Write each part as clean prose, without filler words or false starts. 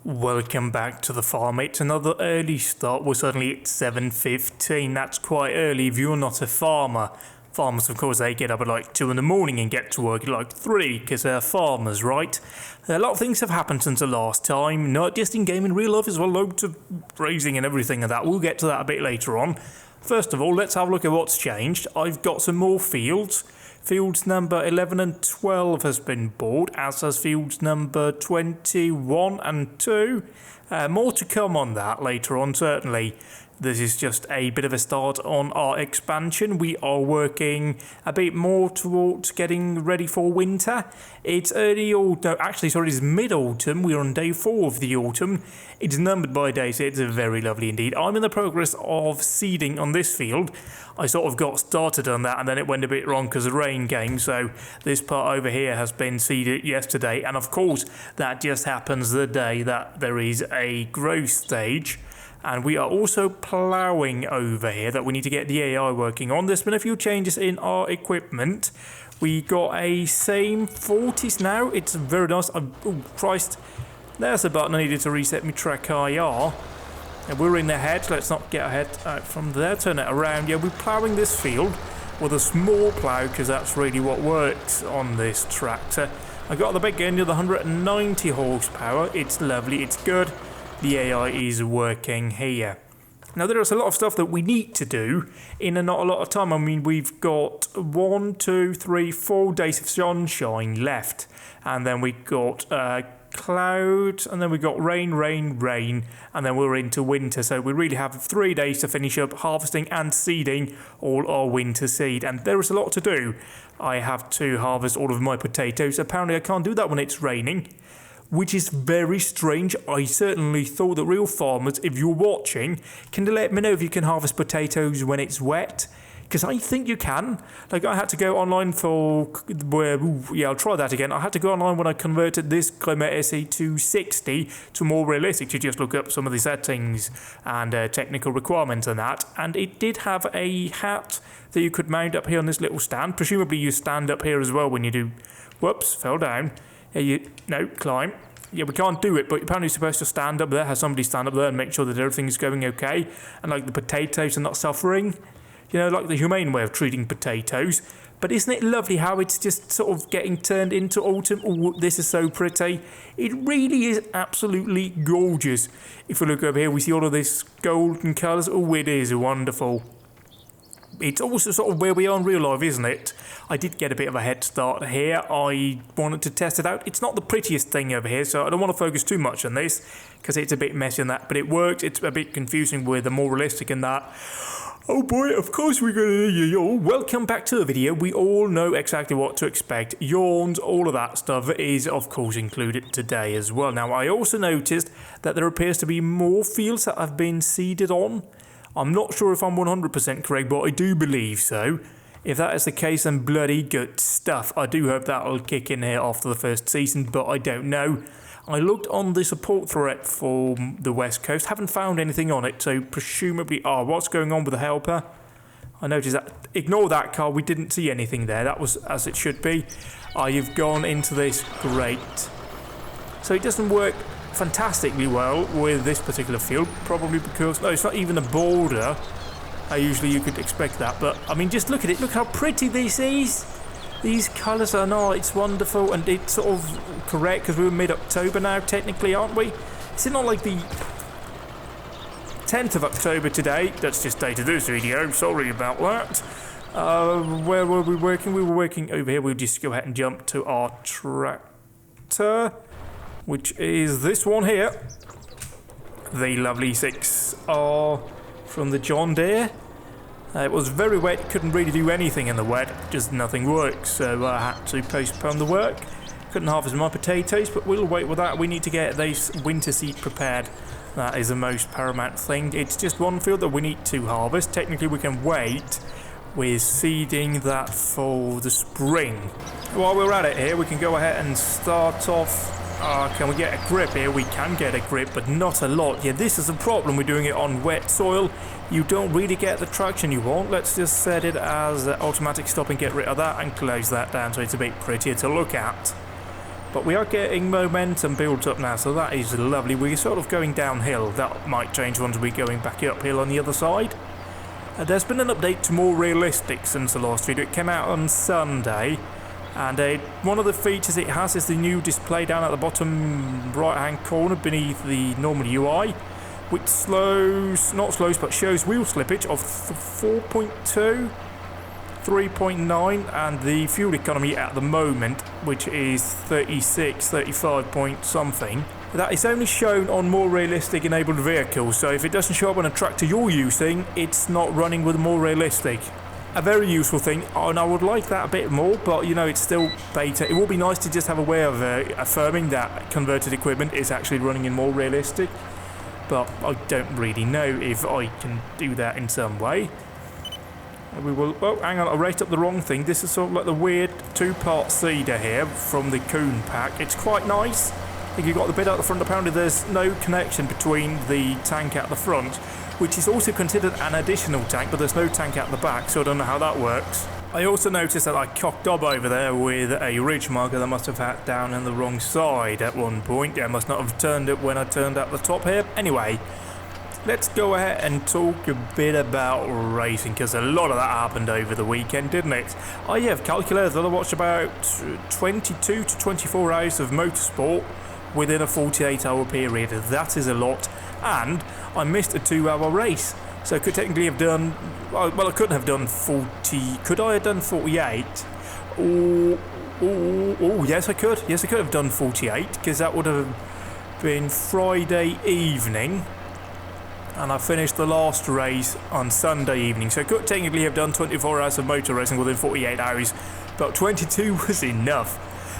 Welcome back to the farm. It's another early start. We're suddenly at 7:15. That's quite early if you're not a farmer. Farmers, of course, they get up at like 2 in the morning and get to work at like 3 because they're farmers, right? A lot of things have happened since the last time, not just in game, in real life as well, loads of raising and everything like that. We'll get to that a bit later on. First of all, let's have a look at what's changed. I've got some more fields. Fields number 11 and 12 has been bought, as has fields number 21 and 2. More to come on that later on, certainly. This is just a bit of a start on our expansion. We are working a bit more towards getting ready for winter. It's it's mid-autumn. We're on day 4 of the autumn. It's numbered by days, so it's very lovely indeed. I'm in the progress of seeding on this field. I sort of got started on that and then it went a bit wrong because the rain came, so this part over here has been seeded yesterday, and of course that just happens the day that there is a growth stage. And we are also ploughing over here that we need to get the AI working on. There's been a few changes in our equipment. We got a same 40s now. It's very nice. Oh, Christ. There's the button I needed to reset my track IR. And we're in the hedge. Let's not get ahead out from there. Turn it around. Yeah, we're ploughing this field with a small plough because that's really what works on this tractor. I got the big engine, the 190 horsepower. It's lovely. It's good. The AI is working here. Now there is a lot of stuff that we need to do in not a lot of time. I mean, we've got 1, 2, 3, 4 days of sunshine left, and then we got clouds, and then we got rain, and then we're into winter. So we really have 3 days to finish up harvesting and seeding all our winter seed, and there is a lot to do. I have to harvest all of my potatoes. Apparently I can't do that when it's raining, which is very strange. I certainly thought that real farmers, if you're watching, can you let me know if you can harvest potatoes when it's wet? Because I think you can. Like, I had to go online I'll try that again. I had to go online when I converted this Climate SE to 60 to more realistic, to just look up some of the settings and technical requirements and that. And it did have a hat that you could mount up here on this little stand. Presumably you stand up here as well when you do... Whoops, fell down. Climb. Yeah, we can't do it, but apparently you're supposed to stand up there, have somebody stand up there and make sure that everything's going okay, and like the potatoes are not suffering. You know, like the humane way of treating potatoes. But isn't it lovely how it's just sort of getting turned into autumn? Oh, this is so pretty. It really is absolutely gorgeous. If we look over here, we see all of this golden colours. Oh, it is wonderful. It's also sort of where we are in real life, isn't it? I did get a bit of a head start here. I wanted to test it out. It's not the prettiest thing over here, so I don't want to focus too much on this because it's a bit messy on that, but it works. It's a bit confusing with the more realistic in that. Oh boy, of course we're going to yawn. Welcome back to the video. We all know exactly what to expect. Yawns, all of that stuff is of course included today as well. Now, I also noticed that there appears to be more fields that have been seeded on. I'm not sure if I'm 100% correct, but I do believe so. If that is the case, then bloody good stuff. I do hope that'll kick in here after the first season, but I don't know. I looked on the support thread for the West Coast, haven't found anything on it, so presumably... what's going on with the helper? I noticed that. Ignore that car, we didn't see anything there. That was as it should be. You've gone into this. Great. So it doesn't work fantastically well with this particular field, probably because... No, it's not even a border. Usually you could expect that, but I mean, just look at it. Look how pretty this is. These colours are it's wonderful, and it's sort of correct because we're mid-October now, technically, aren't we? Is it not like the 10th of October today? That's just dated this video. Sorry about that. Where were we working? We were working over here. We'll just go ahead and jump to our tractor, which is this one here. The lovely 6R from the John Deere. It was very wet, couldn't really do anything in the wet, just nothing worked, so I had to postpone the work. Couldn't harvest my potatoes, but we'll wait with that. We need to get this winter seed prepared. That is the most paramount thing. It's just one field that we need to harvest. Technically we can wait with seeding that for the spring. While we're at it here, we can go ahead and start off. Can we get a grip here? We can get a grip, but not a lot. Yeah, this is the problem. We're doing it on wet soil. You don't really get the traction you want. Let's just set it as automatic stop and get rid of that and close that down so it's a bit prettier to look at. But we are getting momentum built up now, so that is lovely. We're sort of going downhill. That might change once we're going back uphill on the other side. There's been an update to more realistic since the last video. It came out on Sunday, and one of the features it has is the new display down at the bottom right hand corner beneath the normal UI, which but shows wheel slippage of 4.2, 3.9, and the fuel economy at the moment, which is 35 point something. That is only shown on more realistic enabled vehicles, so if it doesn't show up on a tractor you're using, it's not running with more realistic. A very useful thing, and I would like that a bit more, but you know, it's still beta. It would be nice to just have a way of affirming that converted equipment is actually running in more realistic, but I don't really know if I can do that in some way. We will. Oh, hang on, I rated up the wrong thing. This is sort of like the weird two-part seeder here from the Coon pack. It's quite nice. I think you've got the bit out the front. Apparently there's no connection between the tank at the front, which is also considered an additional tank, but there's no tank at the back, so I don't know how that works. I also noticed that I cocked up over there with a ridge marker that must have had down on the wrong side at one point. Yeah, I must not have turned it when I turned at the top here. Anyway, let's go ahead and talk a bit about racing, because a lot of that happened over the weekend, didn't it? I have calculated that I watched about 22 to 24 hours of motorsport within a 48-hour period. That is a lot, and I missed a 2-hour race, so I could technically have done, well, I couldn't have done 40, could I have done 48? Oh, yes I could have done 48, because that would have been Friday evening, and I finished the last race on Sunday evening, so I could technically have done 24 hours of motor racing within 48 hours, but 22 was enough.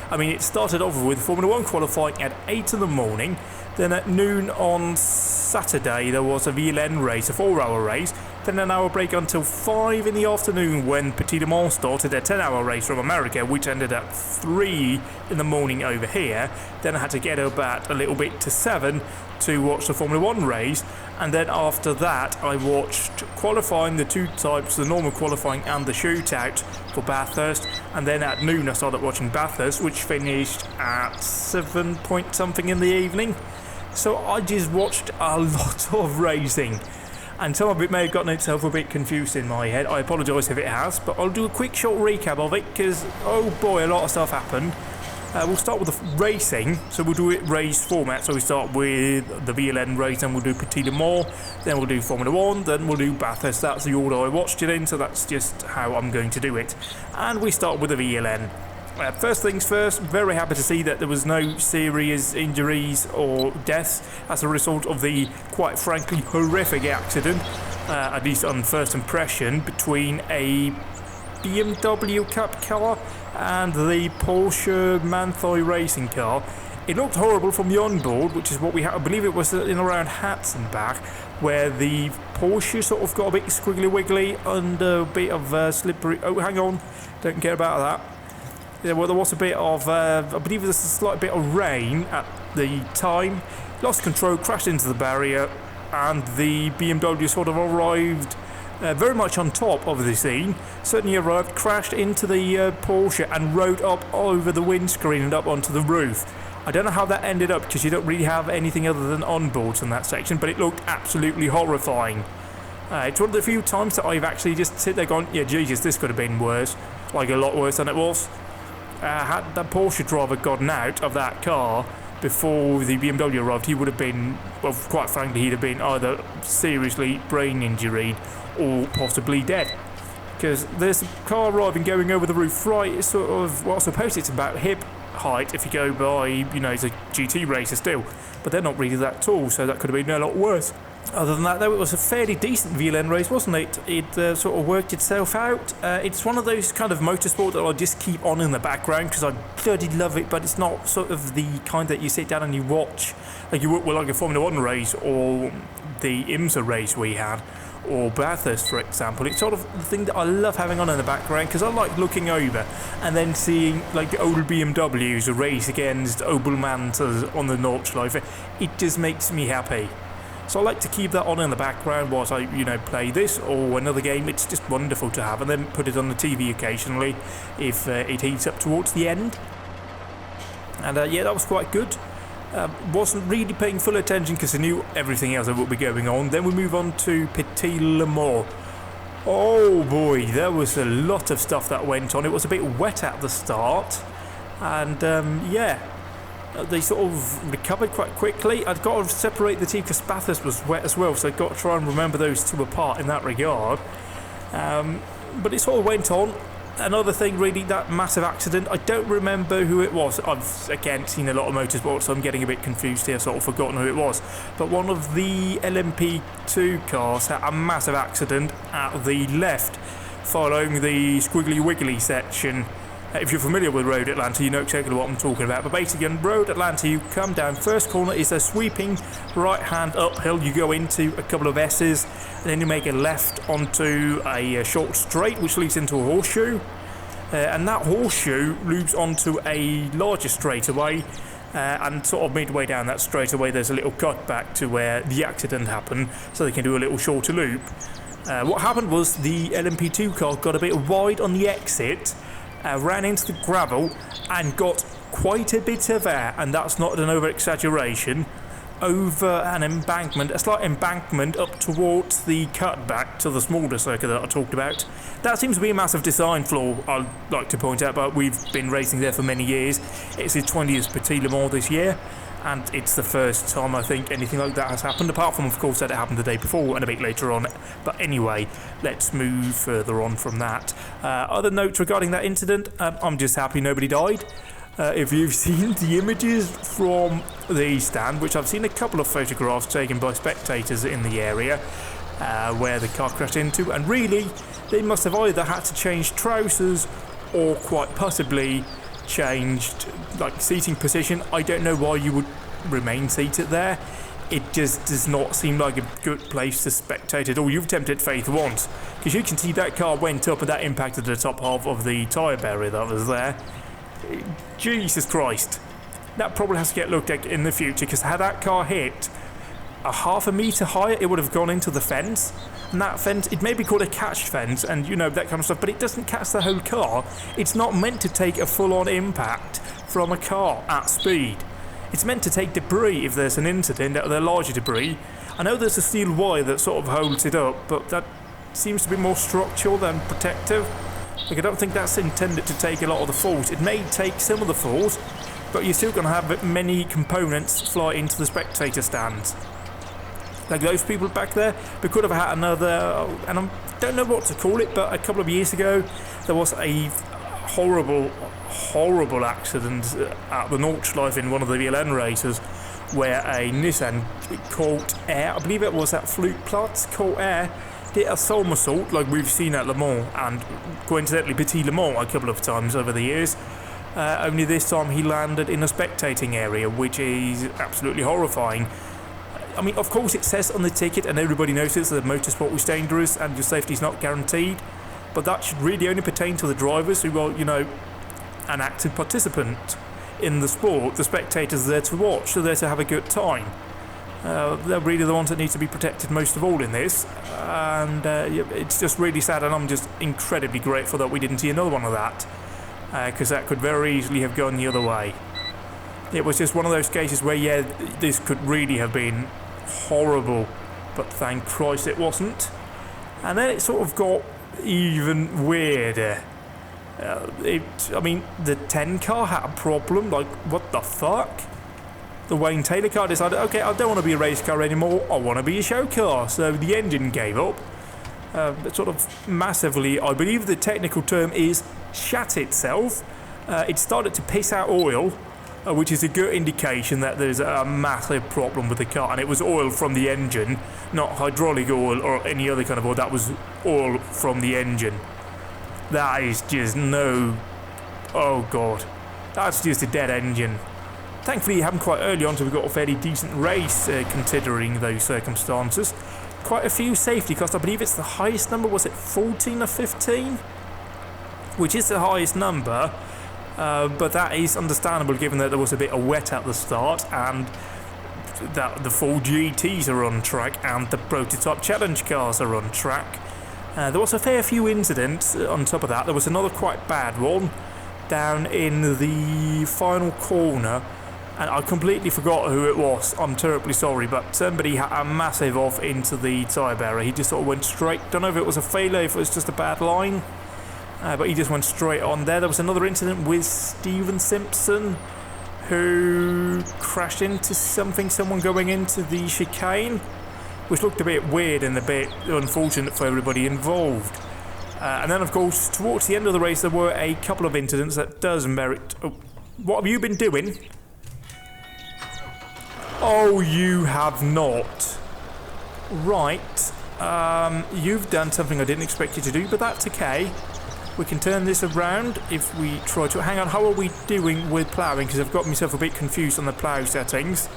I mean, it started off with Formula 1 qualifying at 8 in the morning, then at noon on Saturday there was a VLN race, a 4-hour race, then an hour break until 5 in the afternoon when Petit Le Mans started, a 10-hour race from America, which ended at 3 in the morning over here. Then I had to get up at a little bit to 7 to watch the Formula 1 race, and then after that I watched qualifying, the two types, the normal qualifying and the shootout for Bathurst, and then at noon I started watching Bathurst, which finished at 7 point something in the evening. So I just watched a lot of racing, and some of it may have gotten itself a bit confused in my head. I apologise if it has, but I'll do a quick short recap of it, because oh boy, a lot of stuff happened. We'll start with the racing, so we'll do it race format. So we start with the VLN race, then we'll do Petit Le Mans, then we'll do Formula 1, then we'll do Bathurst. That's the order I watched it in, so that's just how I'm going to do it. And we start with the VLN. First things first, very happy to see that there was no serious injuries or deaths as a result of the, quite frankly, horrific accident, at least on first impression, between a BMW Cup car and the Porsche Manthey racing car. It looked horrible from the onboard, which is what we had. I believe it was in around Hatzenbach, where the Porsche sort of got a bit squiggly wiggly and a bit of slippery. Oh, hang on, don't care about that. Yeah, well, there was a bit of, I believe there was a slight bit of rain at the time. Lost control, crashed into the barrier, and the BMW sort of arrived very much on top of the scene. Certainly arrived, crashed into the Porsche and rode up over the windscreen and up onto the roof. I don't know how that ended up, because you don't really have anything other than onboards in that section, but it looked absolutely horrifying. It's one of the few times that I've actually just sit there going, yeah, Jesus, this could have been worse, like a lot worse than it was. Had that Porsche driver gotten out of that car before the BMW arrived, he would have been, well, quite frankly, he'd have been either seriously brain injured or possibly dead. Because there's a car arriving going over the roof right, it's sort of, well, I suppose it's about hip height if you go by, you know, it's a GT racer still, but they're not really that tall, so that could have been a lot worse. Other than that, though, it was a fairly decent VLN race, wasn't it? It sort of worked itself out. It's one of those kind of motorsport that I just keep on in the background because I bloody love it, but it's not sort of the kind that you sit down and you watch, like you would with like a Formula 1 race or the IMSA race we had, or Bathurst, for example. It's sort of the thing that I love having on in the background because I like looking over and then seeing like the old BMWs race against Opel Mantas on the Nordschleife. It just makes me happy. So I like to keep that on in the background whilst I, you know, play this or another game. It's just wonderful to have, and then put it on the TV occasionally if it heats up towards the end. And yeah, that was quite good. Wasn't really paying full attention because I knew everything else that would be going on. Then we move on to Petit Le Mans. Oh boy, there was a lot of stuff that went on. It was a bit wet at the start, and yeah, they sort of recovered quite quickly. I'd got to separate the team because Bathurst was wet as well, so I've got to try and remember those two apart in that regard. But it sort of went on. Another thing, really, that massive accident, I don't remember who it was. I've, again, seen a lot of motorsport, so I'm getting a bit confused here, sort of forgotten who it was. But one of the LMP2 cars had a massive accident at the left, following the squiggly wiggly section. If you're familiar with Road Atlanta, you know exactly what I'm talking about. But basically, on Road Atlanta, you come down, first corner is a sweeping right-hand uphill. You go into a couple of S's, and then you make a left onto a short straight, which leads into a horseshoe. And that horseshoe loops onto a larger straightaway. And sort of midway down that straightaway, there's a little cutback to where the accident happened, so they can do a little shorter loop. What happened was the LMP2 car got a bit wide on the exit, ran into the gravel and got quite a bit of air, and that's not an over-exaggeration, over an embankment, a slight embankment up towards the cutback to the smaller circuit that I talked about. That seems to be a massive design flaw, I'd like to point out, but we've been racing there for many years. It's his 20th Petit Le Mans this year, and it's the first time I think anything like that has happened, apart from, of course, that it happened the day before and a bit later on. But anyway, let's move further on from that. Other notes regarding that incident, I'm just happy nobody died. If you've seen the images from the stand, which I've seen a couple of photographs taken by spectators in the area where the car crashed into, and really, they must have either had to change trousers or quite possibly changed like seating position. I don't know why you would remain seated there. It just does not seem like a good place to spectate at all. You've tempted fate once, because you can see that car went up and that impacted the top half of the tyre barrier that was there. Jesus Christ, that probably has to get looked at in the future, because had that car hit a half a metre higher, it would have gone into the fence. And that fence, it may be called a catch fence and you know that kind of stuff, but it doesn't catch the whole car. It's not meant to take a full-on impact from a car at speed. It's meant to take debris if there's an incident, or larger debris. I know there's a steel wire that sort of holds it up, but that seems to be more structural than protective. Like, I don't think that's intended to take a lot of the force. It may take some of the force, but you're still going to have many components fly into the spectator stands. Like those people back there, we could have had another, and I don't know what to call it, but a couple of years ago there was a horrible accident at the Nordschleife in one of the VLN races where a Nissan caught air, I believe it was at Flugplatz, caught air, did a somersault like we've seen at Le Mans and coincidentally Petit Le Mans a couple of times over the years. Only this time he landed in a spectating area, which is absolutely horrifying. I mean, of course it says on the ticket, and everybody knows it, that motorsport is dangerous and your safety is not guaranteed, but that should really only pertain to the drivers who are, you know, an active participant in the sport. The spectators are there to watch, they're there to have a good time. They're really the ones that need to be protected most of all in this, and it's just really sad, and I'm just incredibly grateful that we didn't see another one of that, because that could very easily have gone the other way. It was just one of those cases where, yeah, this could really have been horrible, but thank Christ it wasn't. And then it sort of got even weirder. I mean, the 10 car had a problem, like, what the fuck? The Wayne Taylor car decided, okay, I don't want to be a race car anymore, I want to be a show car, so the engine gave up. Sort of massively, I believe the technical term is shat itself. It started to piss out oil, which is a good indication that there's a massive problem with the car, and it was oil from the engine, not hydraulic oil or any other kind of oil. That was oil from the engine. That is just no... oh god, that's just a dead engine. Thankfully it happened quite early on, so we got a fairly decent race considering those circumstances. Quite a few safety cars. I believe it's the highest number, was it 14 or 15? Which is the highest number. But that is understandable given that there was a bit of wet at the start and that the full GTs are on track and the prototype challenge cars are on track. There was a fair few incidents on top of that. There was another quite bad one down in the final corner, and I completely forgot who it was. I'm terribly sorry, but somebody had a massive off into the tyre barrier. He just sort of went straight. Don't know if it was a failure, if it was just a bad line, but he just went straight on there. There was another incident with Steven Simpson, who crashed into someone going into the chicane, which looked a bit weird and a bit unfortunate for everybody involved. And then, of course, towards the end of the race, there were a couple of incidents that does merit... Oh, what have you been doing? Oh, you have not. Right. You've done something I didn't expect you to do, but that's okay. We can turn this around if we try to... Hang on, how are we doing with ploughing? Because I've got myself a bit confused on the plough settings.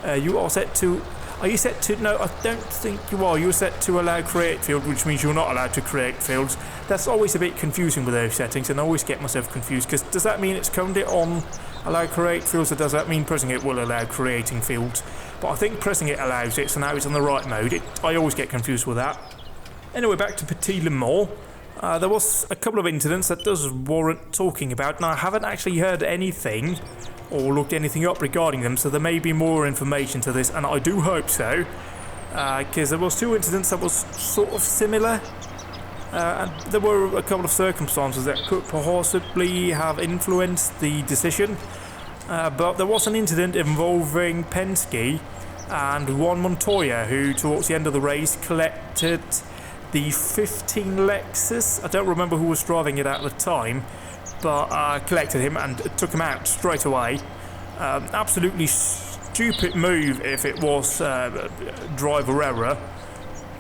You are set to... Are you set to... No, I don't think you are. You're set to allow create field, which means you're not allowed to create fields. That's always a bit confusing with those settings, and I always get myself confused, because does that mean it's currently on allow create fields, or does that mean pressing it will allow creating fields? But I think pressing it allows it, so now it's on the right mode. I always get confused with that. Anyway, back to Petit Le Mans. There was a couple of incidents that does warrant talking about, and I haven't actually heard anything or looked anything up regarding them, so there may be more information to this, and I do hope so, because there was two incidents that was sort of similar, and there were a couple of circumstances that could possibly have influenced the decision, but there was an incident involving Penske and Juan Montoya, who towards the end of the race collected the 15 Lexus. I don't remember who was driving it at the time, but collected him and took him out straight away. Absolutely stupid move if it was driver error,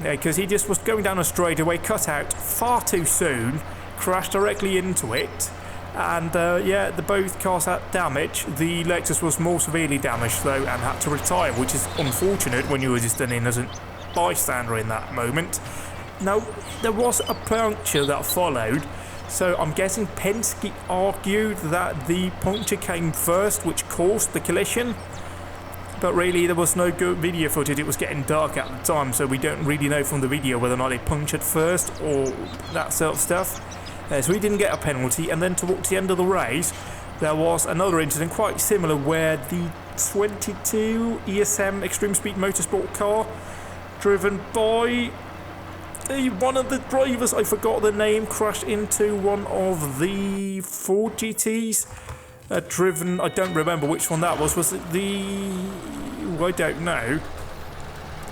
because he just was going down a straightaway, cut out far too soon, crashed directly into it, and yeah, both cars had damage. The Lexus was more severely damaged though and had to retire, which is unfortunate when you were just an innocent bystander in that moment. Now, there was a puncture that followed, so I'm guessing Penske argued that the puncture came first, which caused the collision. But really, there was no good video footage. It was getting dark at the time, so we don't really know from the video whether or not it punctured first or that sort of stuff. So he didn't get a penalty, and then towards the end of the race, there was another incident quite similar where the 22 ESM Extreme Speed Motorsport car, driven by one of the drivers, I forgot the name, crashed into one of the Ford GTs. Driven, I don't remember which one that was. Was it the... I don't know.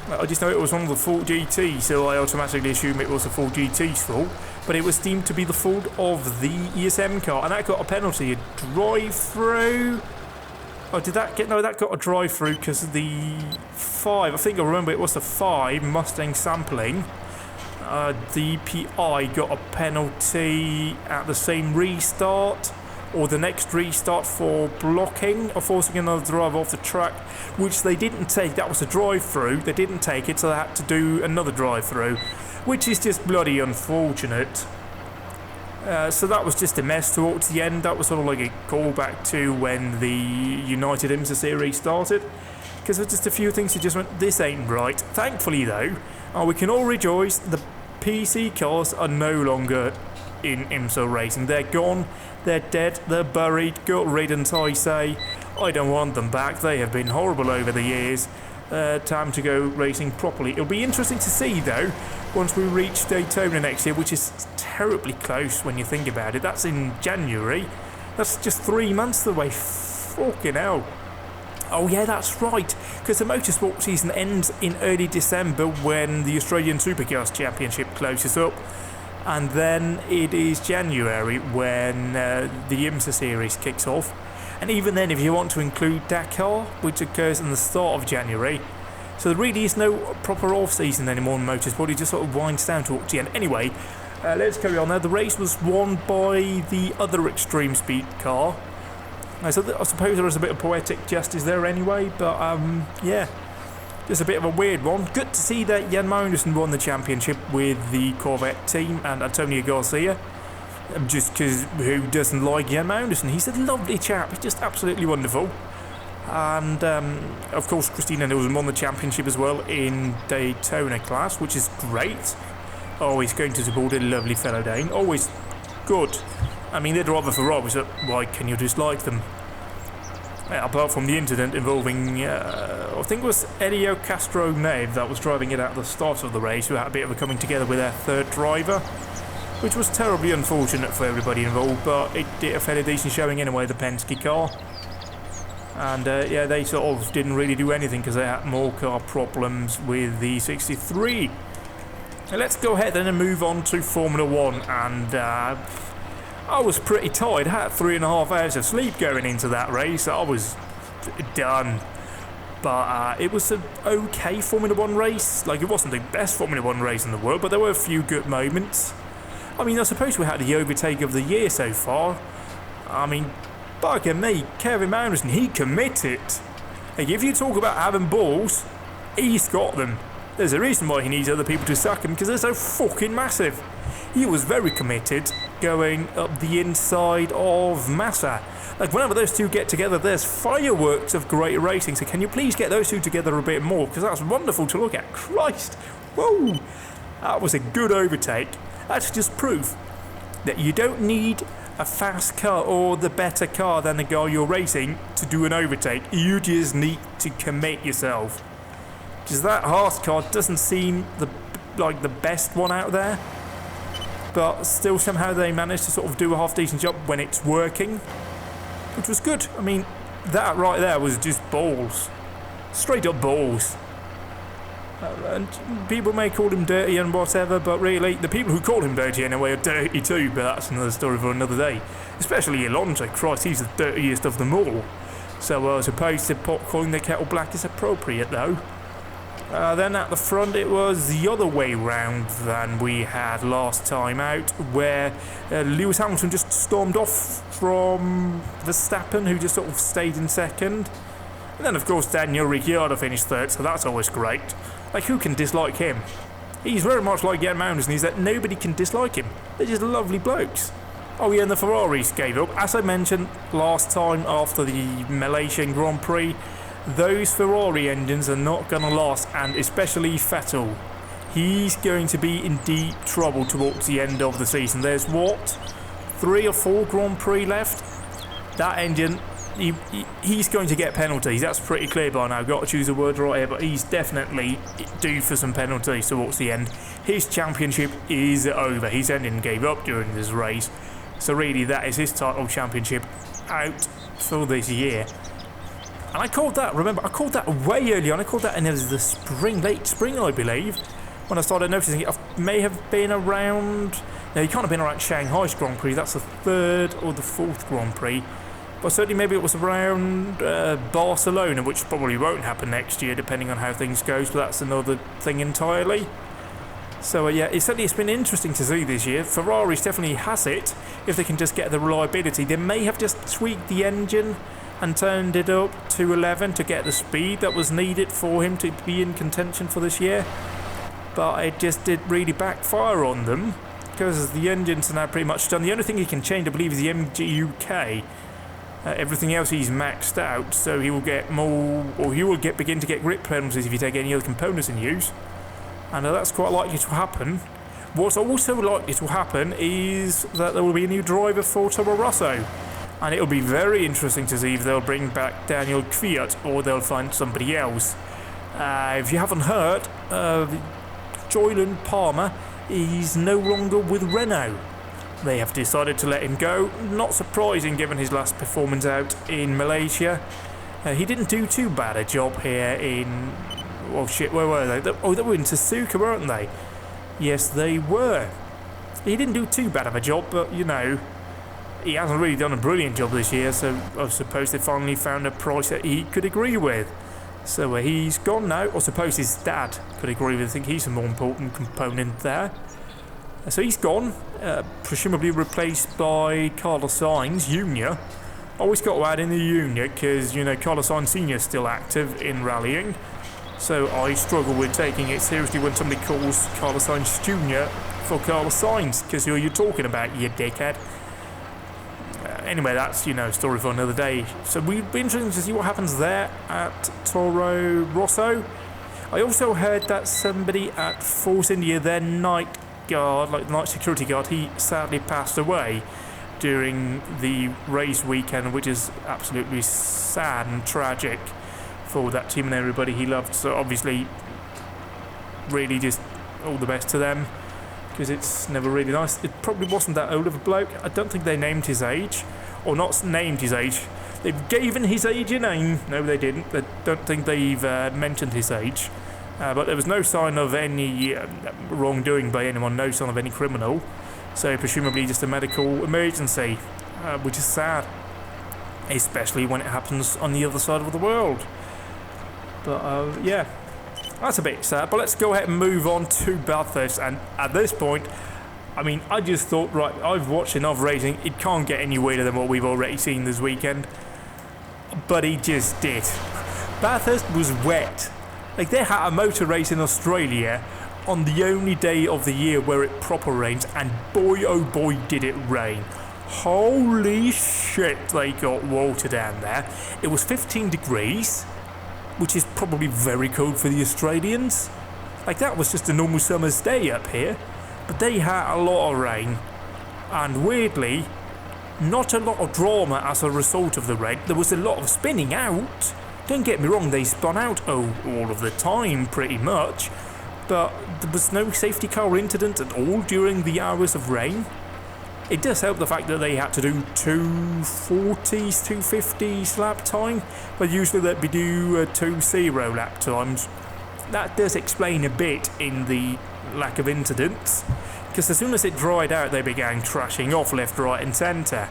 I just know it was one of the Ford GTs, so I automatically assume it was the Ford GT's fault. But it was deemed to be the fault of the ESM car, and that got a penalty, a drive-through. Oh, did that get... No, that got a drive-through because the 5, I think I remember it was the 5 Mustang sampling. The PI got a penalty at the same restart, or the next restart, for blocking or forcing another driver off the track, which they didn't take. That was a drive-through. They didn't take it, so they had to do another drive-through, which is just bloody unfortunate. So that was just a mess towards the end. That was sort of like a callback to when the United IMSA series started, because there's just a few things that just went, this ain't right. Thankfully though, we can all rejoice, the PC cars are no longer in IMSA racing. They're gone, they're dead, they're buried, got rid, and I say, I don't want them back. They have been horrible over the years. Time to go racing properly. It'll be interesting to see though, once we reach Daytona next year, which is terribly close when you think about it. That's in January. That's just 3 months away. Fucking hell. Oh yeah, that's right, because the motorsport season ends in early December when the Australian Supercars Championship closes up, and then it is January when the IMSA series kicks off. And even then, if you want to include Dakar, which occurs in the start of January, so there really is no proper off-season anymore in motorsport. It just sort of winds down towards the end. Anyway, let's carry on now. The race was won by the other extreme speed car. So I suppose there was a bit of poetic justice there anyway, but yeah, just a bit of a weird one. Good to see that Jan Magnussen won the championship with the Corvette team and Antonio Garcia. Just because who doesn't like Jan Magnussen? He's a lovely chap, he's just absolutely wonderful. And of course Christina Nielsen won the championship as well in Daytona class, which is great. Always going to support a lovely fellow Dane, always good. I mean, they're driver Ferrari, so why can you dislike them? Apart from the incident involving, I think it was Elio Castro-Nave that was driving it at the start of the race, who had a bit of a coming together with their third driver, which was terribly unfortunate for everybody involved, but it did a fairly decent showing anyway, the Penske car. And yeah, they sort of didn't really do anything because they had more car problems with the 63. Now let's go ahead then and move on to Formula 1, and I was pretty tired. I had 3.5 hours of sleep going into that race. I was done. But it was an okay Formula 1 race. Like, it wasn't the best Formula 1 race in the world, but there were a few good moments. I mean, I suppose we had the overtake of the year so far. I mean, bugger me, Kevin Magnussen, he committed. Like, if you talk about having balls, he's got them. There's a reason why he needs other people to suck him, because they're so fucking massive. He was very committed going up the inside of Massa. Like, whenever those two get together, there's fireworks of great racing. So can you please get those two together a bit more? Because that's wonderful to look at. Christ. Whoa. That was a good overtake. That's just proof that you don't need a fast car or the better car than the guy you're racing to do an overtake. You just need to commit yourself. Because that Haas car doesn't seem like the best one out there. But still somehow they managed to sort of do a half-decent job when it's working, which was good. I mean, that right there was just balls. Straight up balls. And people may call him dirty and whatever, but really, the people who call him dirty anyway are dirty too, but that's another story for another day. Especially Alonso. Christ, he's the dirtiest of them all. So I suppose to calling the kettle black is appropriate, though. Then at the front it was the other way round than we had last time out, where Lewis Hamilton just stormed off from Verstappen, who just sort of stayed in second. And then of course Daniel Ricciardo finished third, so that's always great. Like, who can dislike him? He's very much like Kevin Magnussen, he's that nobody can dislike him. They're just lovely blokes. Oh yeah, and the Ferraris gave up. As I mentioned last time after the Malaysian Grand Prix, those Ferrari engines are not going to last, and especially Vettel. He's going to be in deep trouble towards the end of the season. There's, what, 3 or 4 Grand Prix left? That engine, he's going to get penalties. That's pretty clear by now. I've got to choose a word right here, but he's definitely due for some penalties towards the end. His championship is over. His engine gave up during this race. So really, that is his title championship out for this year. And I called that, remember, I called that way early on. I called that in the spring, late spring, I believe, when I started noticing it. I may have been around, no, you can't have been around Shanghai's Grand Prix. That's the 3rd or the 4th Grand Prix. But certainly maybe it was around Barcelona, which probably won't happen next year, depending on how things go. So that's another thing entirely. So yeah, it's been interesting to see this year. Ferraris definitely has it, if they can just get the reliability. They may have just tweaked the engine and turned it up to 11 to get the speed that was needed for him to be in contention for this year. But it just did really backfire on them, because the engines are now pretty much done. The only thing he can change, I believe, is the MGUK. Everything else he's maxed out, so he will get more, or he will begin to get grip penalties if you take any other components in use. And that's quite likely to happen. What's also likely to happen is that there will be a new driver for Toro Rosso. And it'll be very interesting to see if they'll bring back Daniel Kvyat or they'll find somebody else. If you haven't heard, Joyland Palmer is no longer with Renault. They have decided to let him go. Not surprising given his last performance out in Malaysia. He didn't do too bad a job here in... Oh shit, where were they? Oh, they were in Suzuka, weren't they? Yes, they were. He didn't do too bad of a job, but, you know, he hasn't really done a brilliant job this year, so I suppose they finally found a price that he could agree with. So he's gone now, or suppose his dad could agree with. I think he's a more important component there. So he's gone, presumably replaced by Carlos Sainz Jr. Always got to add in the Jr. because, you know, Carlos Sainz Sr. is still active in rallying. So I struggle with taking it seriously when somebody calls Carlos Sainz Jr. for Carlos Sainz, because who are you talking about, you dickhead? Anyway, that's, you know, a story for another day. So we'd be interested to see what happens there at Toro Rosso. I also heard that somebody at Force India, their night guard, like the night security guard, he sadly passed away during the race weekend, which is absolutely sad and tragic for that team and everybody he loved. So obviously, really just all the best to them, because it's never really nice. It probably wasn't that old of a bloke. I don't think they named his age, or not named his age. They've given his age a name. No, they didn't. I don't think they've mentioned his age. But there was no sign of any wrongdoing by anyone, no sign of any criminal. So presumably just a medical emergency, which is sad, especially when it happens on the other side of the world. But yeah, that's a bit sad. But let's go ahead and move on to Bathurst. And at this point, I mean, I just thought, right, I've watched enough racing. It can't get any weirder than what we've already seen this weekend. But he just did. Bathurst was wet. Like, they had a motor race in Australia on the only day of the year where it proper rains, and boy oh boy did it rain. Holy shit, they got water down there. It was 15 degrees, which is probably very cold for the Australians. Like, that was just a normal summer's day up here. But they had a lot of rain, and weirdly, not a lot of drama as a result of the rain. There was a lot of spinning out. Don't get me wrong, they spun out all of the time, pretty much. But there was no safety car incident at all during the hours of rain. It does help the fact that they had to do 240s, 250s lap time, but usually they'd be do 2-0 lap times. That does explain a bit in the lack of incidents, because as soon as it dried out they began crashing off left, right and centre,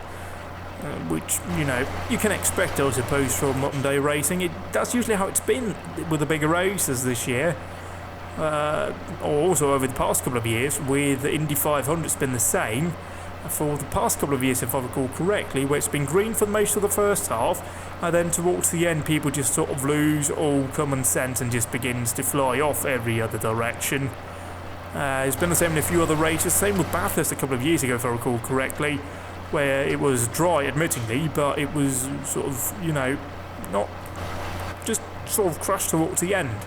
which, you know, you can expect, I suppose, from modern day racing. That's usually how it's been with the bigger races this year, or also over the past couple of years. With the Indy 500 it's been the same for the past couple of years, if I recall correctly, where it's been green for most of the first half, and then towards the end people just sort of lose all common sense and just begins to fly off every other direction. It's been the same in a few other races. Same with Bathurst a couple of years ago, if I recall correctly, where it was dry, admittingly, but it was sort of, you know, not just sort of crashed towards the end.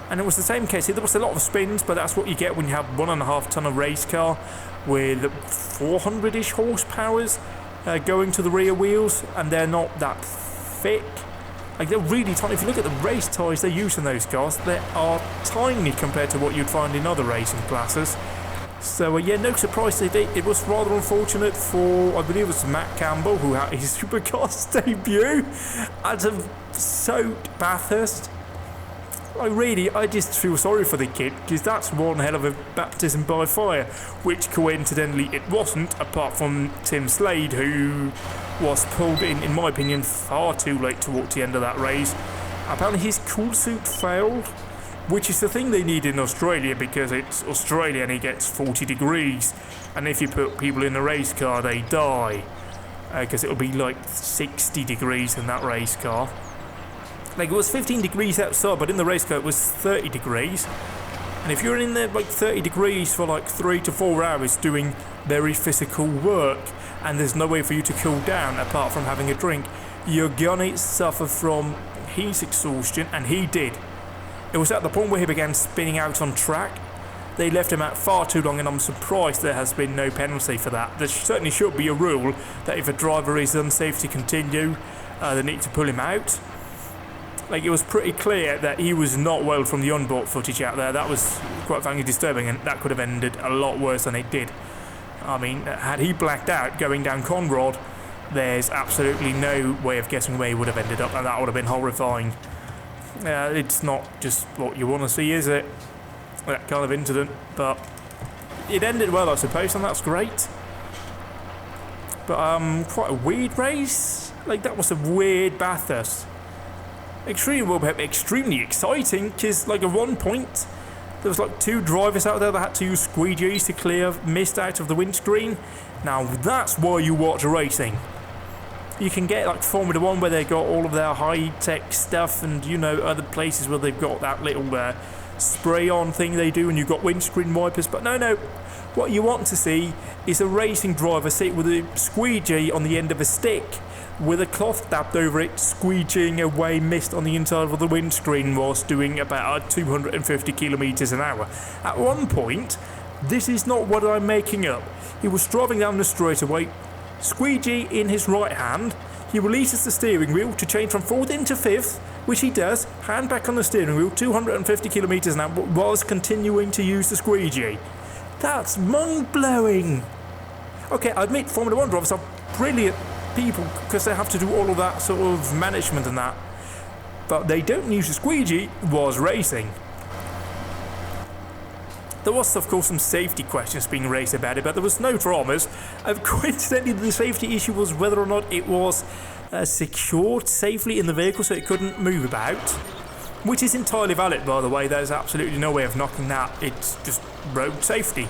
And it was the same case here. There was a lot of spins, but that's what you get when you have 1.5 ton of race car with 400-ish horsepowers going to the rear wheels, and they're not that thick. Like, they're really tiny. If you look at the race tyres they use in those cars, they are tiny compared to what you'd find in other racing classes. So yeah, no surprise it was rather unfortunate for, I believe it was Matt Campbell, who had his Supercars debut out of soaked Bathurst. I just feel sorry for the kid, because that's one hell of a baptism by fire, which coincidentally it wasn't, apart from Tim Slade, who was pulled in my opinion, far too late towards the end of that race. Apparently his cool suit failed, which is the thing they need in Australia, because it's Australia and it gets 40 degrees, and if you put people in a race car they die, because it'll be like 60 degrees in that race car. Like, it was 15 degrees outside, but in the race car it was 30 degrees. And if you're in there like 30 degrees for like 3 to 4 hours doing very physical work, and there's no way for you to cool down apart from having a drink, you're gonna suffer from heat exhaustion, and he did. It was at the point where he began spinning out on track. They left him out far too long, and I'm surprised there has been no penalty for that. There certainly should be a rule that if a driver is unsafe to continue, they need to pull him out. Like, it was pretty clear that he was not well from the onboard footage out there. That was quite frankly disturbing, and that could have ended a lot worse than it did. I mean, had he blacked out going down Conrod, there's absolutely no way of guessing where he would have ended up, and that would have been horrifying. It's not just what you want to see, is it? That kind of incident, but it ended well, I suppose, and that's great. But quite a weird race. Like, that was a weird Bathurst. Extremely exciting, because like at one point there was like 2 drivers out there that had to use squeegees to clear mist out of the windscreen. Now that's why you watch racing. You can get like Formula 1 where they got all of their high-tech stuff, and you know, other places where they've got that little spray-on thing they do, and you've got windscreen wipers. But no, what you want to see is a racing driver sit with a squeegee on the end of a stick, with a cloth dabbed over it, squeegeeing away mist on the inside of the windscreen whilst doing about 250 kilometres an hour. At one point, this is not what I'm making up, he was driving down the straightaway, squeegee in his right hand. He releases the steering wheel to change from 4th into 5th, which he does, hand back on the steering wheel, 250 kilometres an hour, whilst continuing to use the squeegee. That's mind-blowing. Okay, I admit Formula 1 drivers are brilliant people because they have to do all of that sort of management and that. But they don't use the squeegee whilst racing. There was, of course, some safety questions being raised about it, but there was no dramas. Coincidentally, the safety issue was whether or not it was secured safely in the vehicle so it couldn't move about, which is entirely valid, by the way. There's absolutely no way of knocking that. It's just road safety.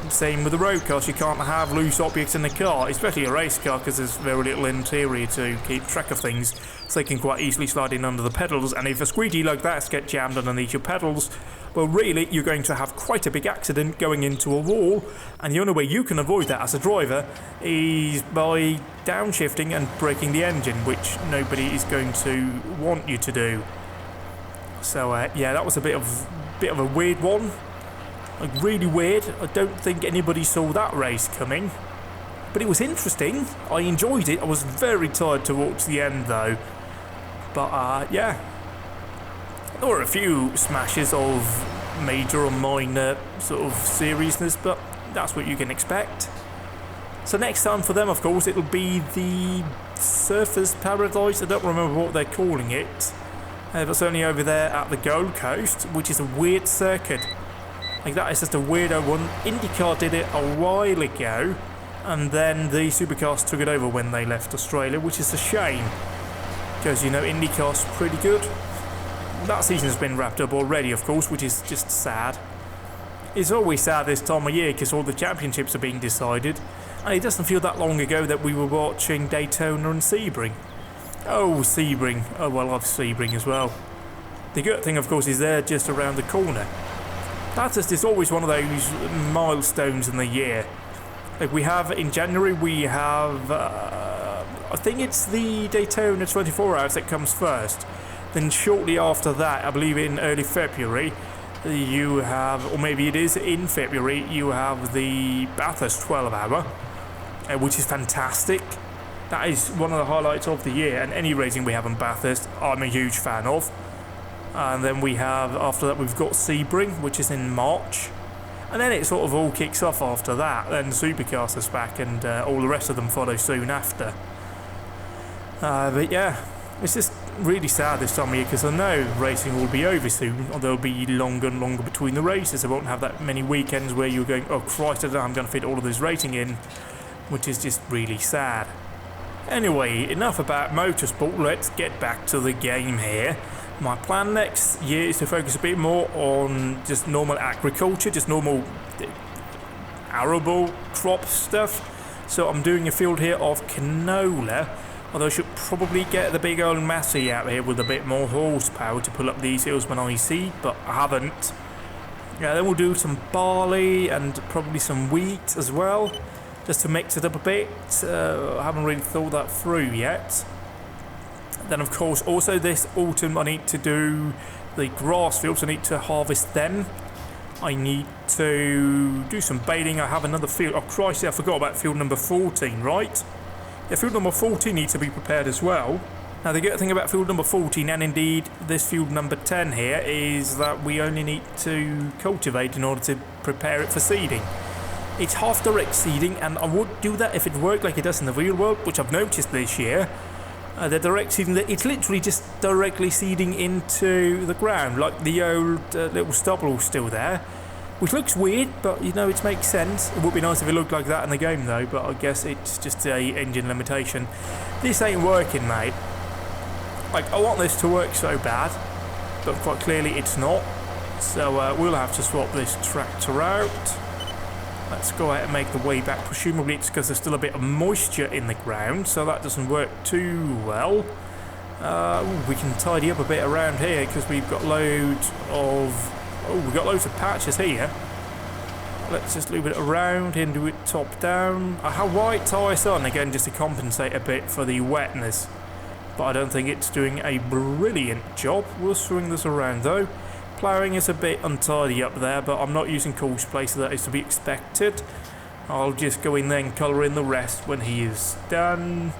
Same with the road cars. You can't have loose objects in the car, especially a race car, because there's very little interior to keep track of things, so they can quite easily slide in under the pedals. And if a squeegee like that gets jammed underneath your pedals, well, really, you're going to have quite a big accident going into a wall. And the only way you can avoid that as a driver is by downshifting and braking the engine, which nobody is going to want you to do. So yeah, that was a bit of a weird one. Like, really weird. I don't think anybody saw that race coming. But it was interesting. I enjoyed it. I was very tired towards the end, though. But, yeah. There were a few smashes of major or minor sort of seriousness, but that's what you can expect. So next time for them, of course, it'll be the Surfers Paradise. I don't remember what they're calling it. That's only over there at the Gold Coast, which is a weird circuit. Like, that is just a weirdo one. IndyCar did it a while ago, and then the Supercars took it over when they left Australia, which is a shame, because, you know, IndyCar's pretty good. That season's been wrapped up already, of course, which is just sad. It's always sad this time of year because all the championships are being decided, and it doesn't feel that long ago that we were watching Daytona and Sebring. Oh, Sebring. Oh, well, I love Sebring as well. The good thing, of course, is they're just around the corner. Bathurst always one of those milestones in the year. Like, we have in January, we have I think it's the Daytona 24 Hours that comes first. Then shortly after that, I believe in early February, you have, or maybe it is in February, you have the Bathurst 12 Hour, which is fantastic. That is one of the highlights of the year, and any racing we have in Bathurst, I'm a huge fan of. And then we have, after that, we've got Sebring, which is in March. And then it sort of all kicks off after that. Then Supercars is back, and all the rest of them follow soon after. But yeah, it's just really sad this time of year, because I know racing will be over soon, or there'll be longer and longer between the races. I won't have that many weekends where you're going, oh Christ, I don't know, I'm going to fit all of this racing in, which is just really sad. Anyway, enough about motorsport, let's get back to the game here. My plan next year is to focus a bit more on just normal agriculture, just normal arable crop stuff. So I'm doing a field here of canola, although I should probably get the big old Massey out here with a bit more horsepower to pull up these hills when I seed, but I haven't. Yeah, then we'll do some barley and probably some wheat as well, just to mix it up a bit. I haven't really thought that through yet. Then, of course, also this autumn I need to do the grass fields. I need to harvest them. I need to do some baling. I have another field. Oh, Christ, I forgot about field number 14, right? Yeah, field number 14 needs to be prepared as well. Now, the good thing about field number 14, and indeed this field number 10 here, is that we only need to cultivate in order to prepare it for seeding. It's half direct seeding, and I would do that if it worked like it does in the real world, which I've noticed this year. The direct seeding, it's literally just directly seeding into the ground, like the old little stubble still there, which looks weird, but you know, it makes sense. It would be nice if it looked like that in the game though, but I guess it's just a engine limitation. This ain't working, mate. Like, I want this to work so bad, but quite clearly it's not. So we'll have to swap this tractor out. Let's go ahead and make the way back. Presumably it's because there's still a bit of moisture in the ground, so that doesn't work too well. We can tidy up a bit around here because we've got loads of... Oh, we've got loads of patches here. Let's just move it around here and do it top down. I have white tyres on, again, just to compensate a bit for the wetness. But I don't think it's doing a brilliant job. We'll swing this around though. Ploughing is a bit untidy up there, but I'm not using cool spray, so that is to be expected. I'll just go in there and colour in the rest when he is done.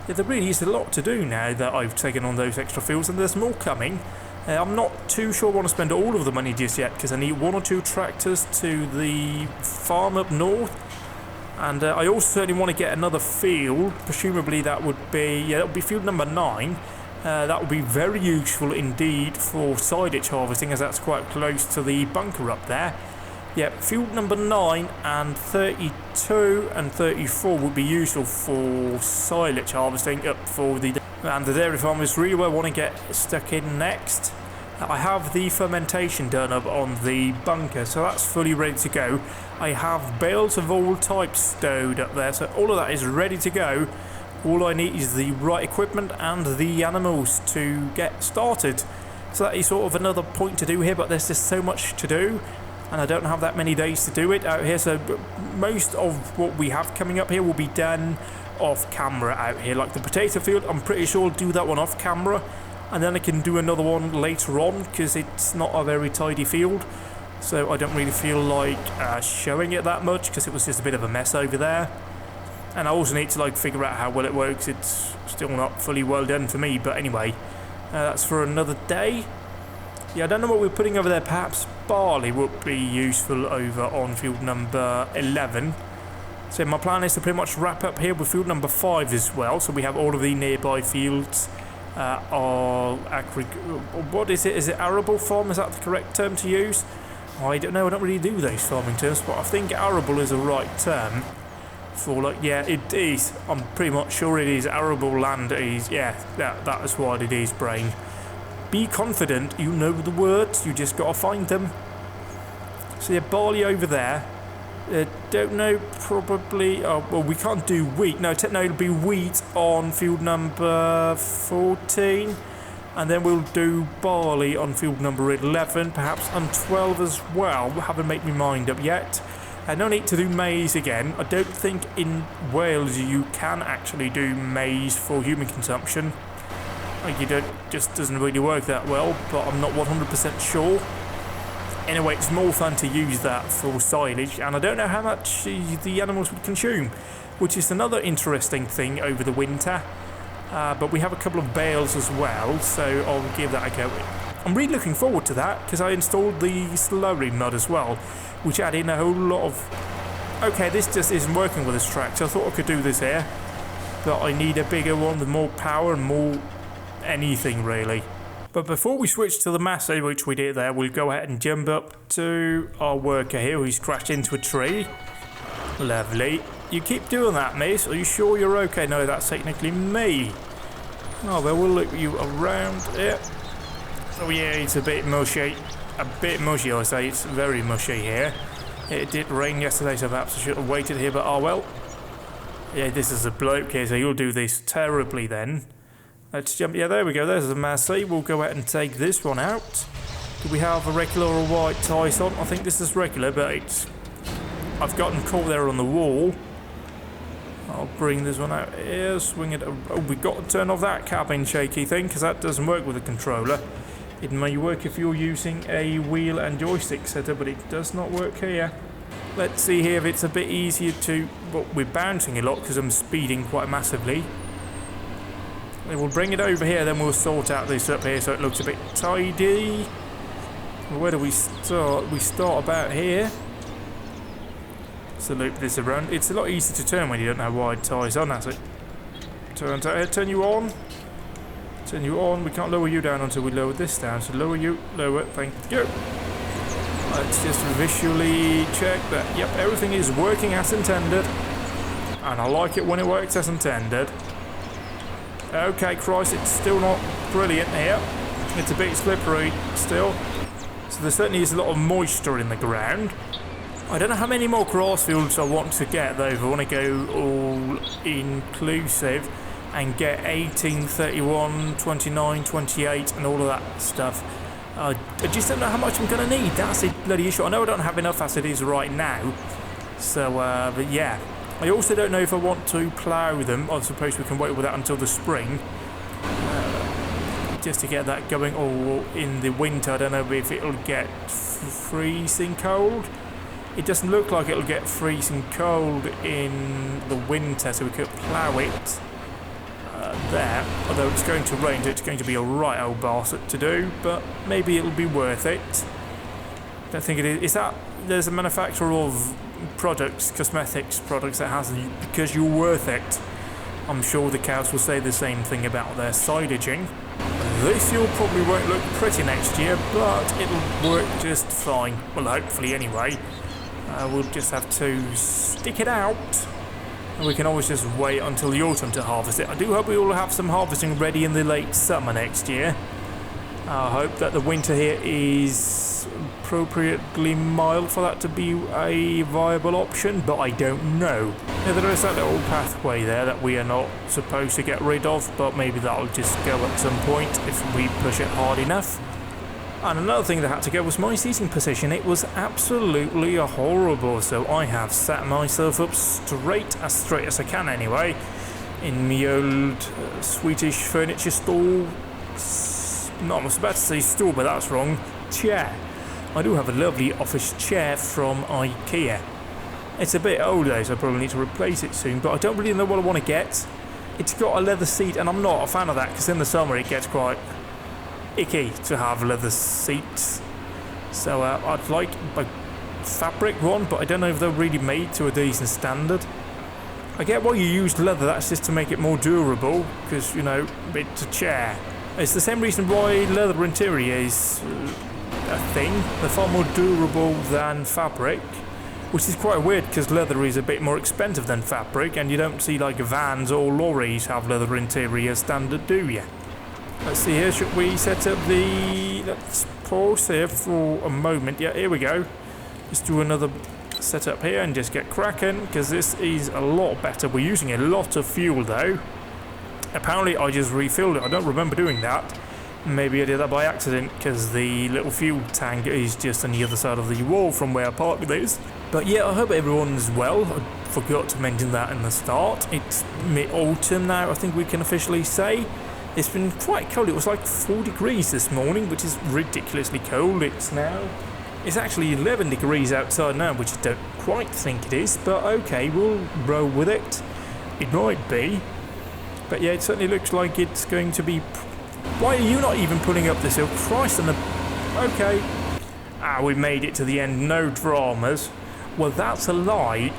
Yeah, there really is a lot to do now that I've taken on those extra fields, and there's more coming. I'm not too sure I want to spend all of the money just yet, because I need 1 or 2 tractors to the farm up north. And I also certainly want to get another field. Presumably that would be, that would be field number 9. That would be very useful indeed for silage harvesting, as that's quite close to the bunker up there. Yeah, field number 9 and 32 and 34 would be useful for silage harvesting up for the... And the dairy farm is really where I want to get stuck in next. I have the fermentation done up on the bunker, so that's fully ready to go. I have bales of all types stowed up there, so all of that is ready to go. All I need is the right equipment and the animals to get started. So that is sort of another point to do here, but there's just so much to do, and I don't have that many days to do it out here, so most of what we have coming up here will be done off camera out here. Like the potato field, I'm pretty sure I'll do that one off camera, and then I can do another one later on, because it's not a very tidy field, so I don't really feel like showing it that much, because it was just a bit of a mess over there. And I also need to like figure out how well it works. It's still not fully well done for me, but anyway, that's for another day. Yeah, I don't know what we're putting over there. Perhaps barley would be useful over on field number 11. So my plan is to pretty much wrap up here with field number 5 as well, so we have all of the nearby fields are what is it? Is it arable farm? Is that the correct term to use? I don't know. I don't really do those farming terms, but I think arable is a right term for, like, yeah, it is. I'm pretty much sure it is. Arable land is, yeah, that is what it is, brain. Be confident, you know the words, you just gotta find them. So yeah, barley over there. Don't know, probably, well, we can't do wheat. No, it'll be wheat on field number 14. And then we'll do barley on field number 11, perhaps on 12 as well. I haven't made my mind up yet. No need to do maize again. I don't think in Wales you can actually do maize for human consumption. Like, just doesn't really work that well, but I'm not 100% sure. Anyway, it's more fun to use that for silage, and I don't know how much the animals would consume, which is another interesting thing over the winter. But we have a couple of bales as well, so I'll give that a go. I'm really looking forward to that, because I installed the slurry mud as well, which added in a whole lot of... Okay, this just isn't working with this tractor. I thought I could do this here, but I need a bigger one with more power and more anything, really. But before we switch to the Massey, which we did there, we'll go ahead and jump up to our worker here, who's crashed into a tree. Lovely. You keep doing that, miss. Are you sure you're okay? No, that's technically me. Oh, well, we'll look you around here. Oh, yeah, it's a bit mushy. A bit mushy, I say. It's very mushy here. It did rain yesterday, so perhaps I should have waited here, but oh well. Yeah, this is a bloke here, so you'll do this terribly then. Let's jump. Yeah, there we go. There's the Massey. We'll go ahead and take this one out. Do we have a regular or a white ties on? I think this is regular, but it's... I've gotten caught there on the wall. I'll bring this one out here, swing it. Oh, we've got to turn off that cabin shaky thing, because that doesn't work with a controller. It may work if you're using a wheel and joystick setup, but it does not work here. Let's see here if it's a bit easier to... Well, we're bouncing a lot because I'm speeding quite massively. We'll bring it over here, then we'll sort out this up here so it looks a bit tidy. Where do we start? We start about here. So loop this around. It's a lot easier to turn when you don't have wide tyres on, that's it. Turn you on. Turn you on. We can't lower you down until we lower this down. So lower you, lower, thank you. Let's just visually check that. Yep, everything is working as intended. And I like it when it works as intended. Okay, Christ, it's still not brilliant here. It's a bit slippery still. So there certainly is a lot of moisture in the ground. I don't know how many more grass fields I want to get though. If I want to go all inclusive and get 18, 31, 29, 28 and all of that stuff. I just don't know how much I'm going to need. That's a bloody issue. I know I don't have enough as it is right now. So, but yeah. I also don't know if I want to plough them. I suppose we can wait with that until the spring. Just to get that going. Or in the winter, I don't know if it'll get freezing cold. It doesn't look like it'll get freezing cold in the winter, so we could plough it there. Although it's going to rain, so it's going to be a right old bastard to do, but maybe it'll be worth it. Don't think it is. Is that there's a manufacturer of products, cosmetics products that has because you're worth it. I'm sure the cows will say the same thing about their silaging. This fuel probably won't look pretty next year, but it'll work just fine. Well, hopefully anyway. We'll just have to stick it out. And we can always just wait until the autumn to harvest it. I do hope we will have some harvesting ready in the late summer next year. I hope that the winter here is appropriately mild for that to be a viable option, but I don't know. Yeah, there is that little pathway there that we are not supposed to get rid of, but maybe that'll just go at some point if we push it hard enough. And another thing that had to go was my seating position. It was absolutely horrible, so I have sat myself up straight as I can anyway, in the old Swedish furniture stall. No, I was about to say stool, but that's wrong. Chair. I do have a lovely office chair from IKEA. It's a bit old though, so I probably need to replace it soon, but I don't really know what I want to get. It's got a leather seat, and I'm not a fan of that, because in the summer it gets quite icky to have leather seats. So I'd like a fabric one, but I don't know if they're really made to a decent standard. I get why you use leather, that's just to make it more durable, because, you know, it's a chair. It's the same reason why leather interior is a thing. They're far more durable than fabric, which is quite weird because leather is a bit more expensive than fabric, and you don't see like vans or lorries have leather interior standard, do you? Let's see here, should we set up let's pause here for a moment. Yeah, here we go. Let's do another setup here and just get cracking, because this is a lot better. We're using a lot of fuel though. Apparently I just refilled it. I don't remember doing that. Maybe I did that by accident, because the little fuel tank is just on the other side of the wall from where I parked this. But yeah, I hope everyone's well. I forgot to mention that in the start. It's mid-autumn now, I think we can officially say. It's been quite cold. It was like 4 degrees this morning, which is ridiculously cold. It's actually 11 degrees outside now, which I don't quite think it is. But okay, we'll roll with it. It might be. But yeah, it certainly looks like it's going to be... Why are you not even putting up this hill? Christ on the... Okay. We made it to the end. No dramas. Well, that's a lie.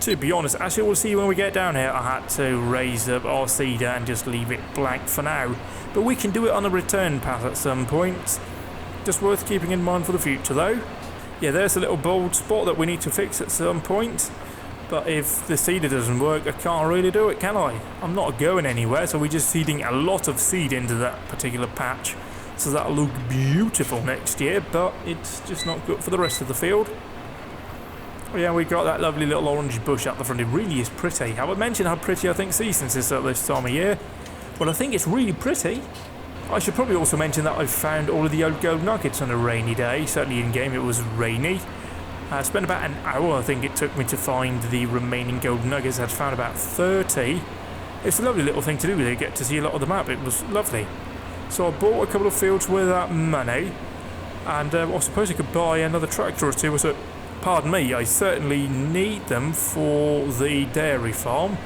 To be honest, as you will see when we get down here, I had to raise up our cedar and just leave it blank for now. But we can do it on a return path at some point. Just worth keeping in mind for the future, though. Yeah, there's a little bald spot that we need to fix at some point. But if the seeder doesn't work, I can't really do it, can I? I'm not going anywhere, so we're just seeding a lot of seed into that particular patch. So that'll look beautiful next year, but it's just not good for the rest of the field. Yeah, we got that lovely little orange bush up the front. It really is pretty. Have I mentioned how pretty I think seasons is at this time of year? Well, I think it's really pretty. I should probably also mention that I found all of the old gold nuggets on a rainy day. Certainly in game it was rainy. I spent about an hour, I think it took me, to find the remaining gold nuggets. I'd found about 30. It's a lovely little thing to do with it. You get to see a lot of the map. It was lovely. So I bought a couple of fields with that money, and I suppose I could buy another tractor or two. So, pardon me, I certainly need them for the dairy farm.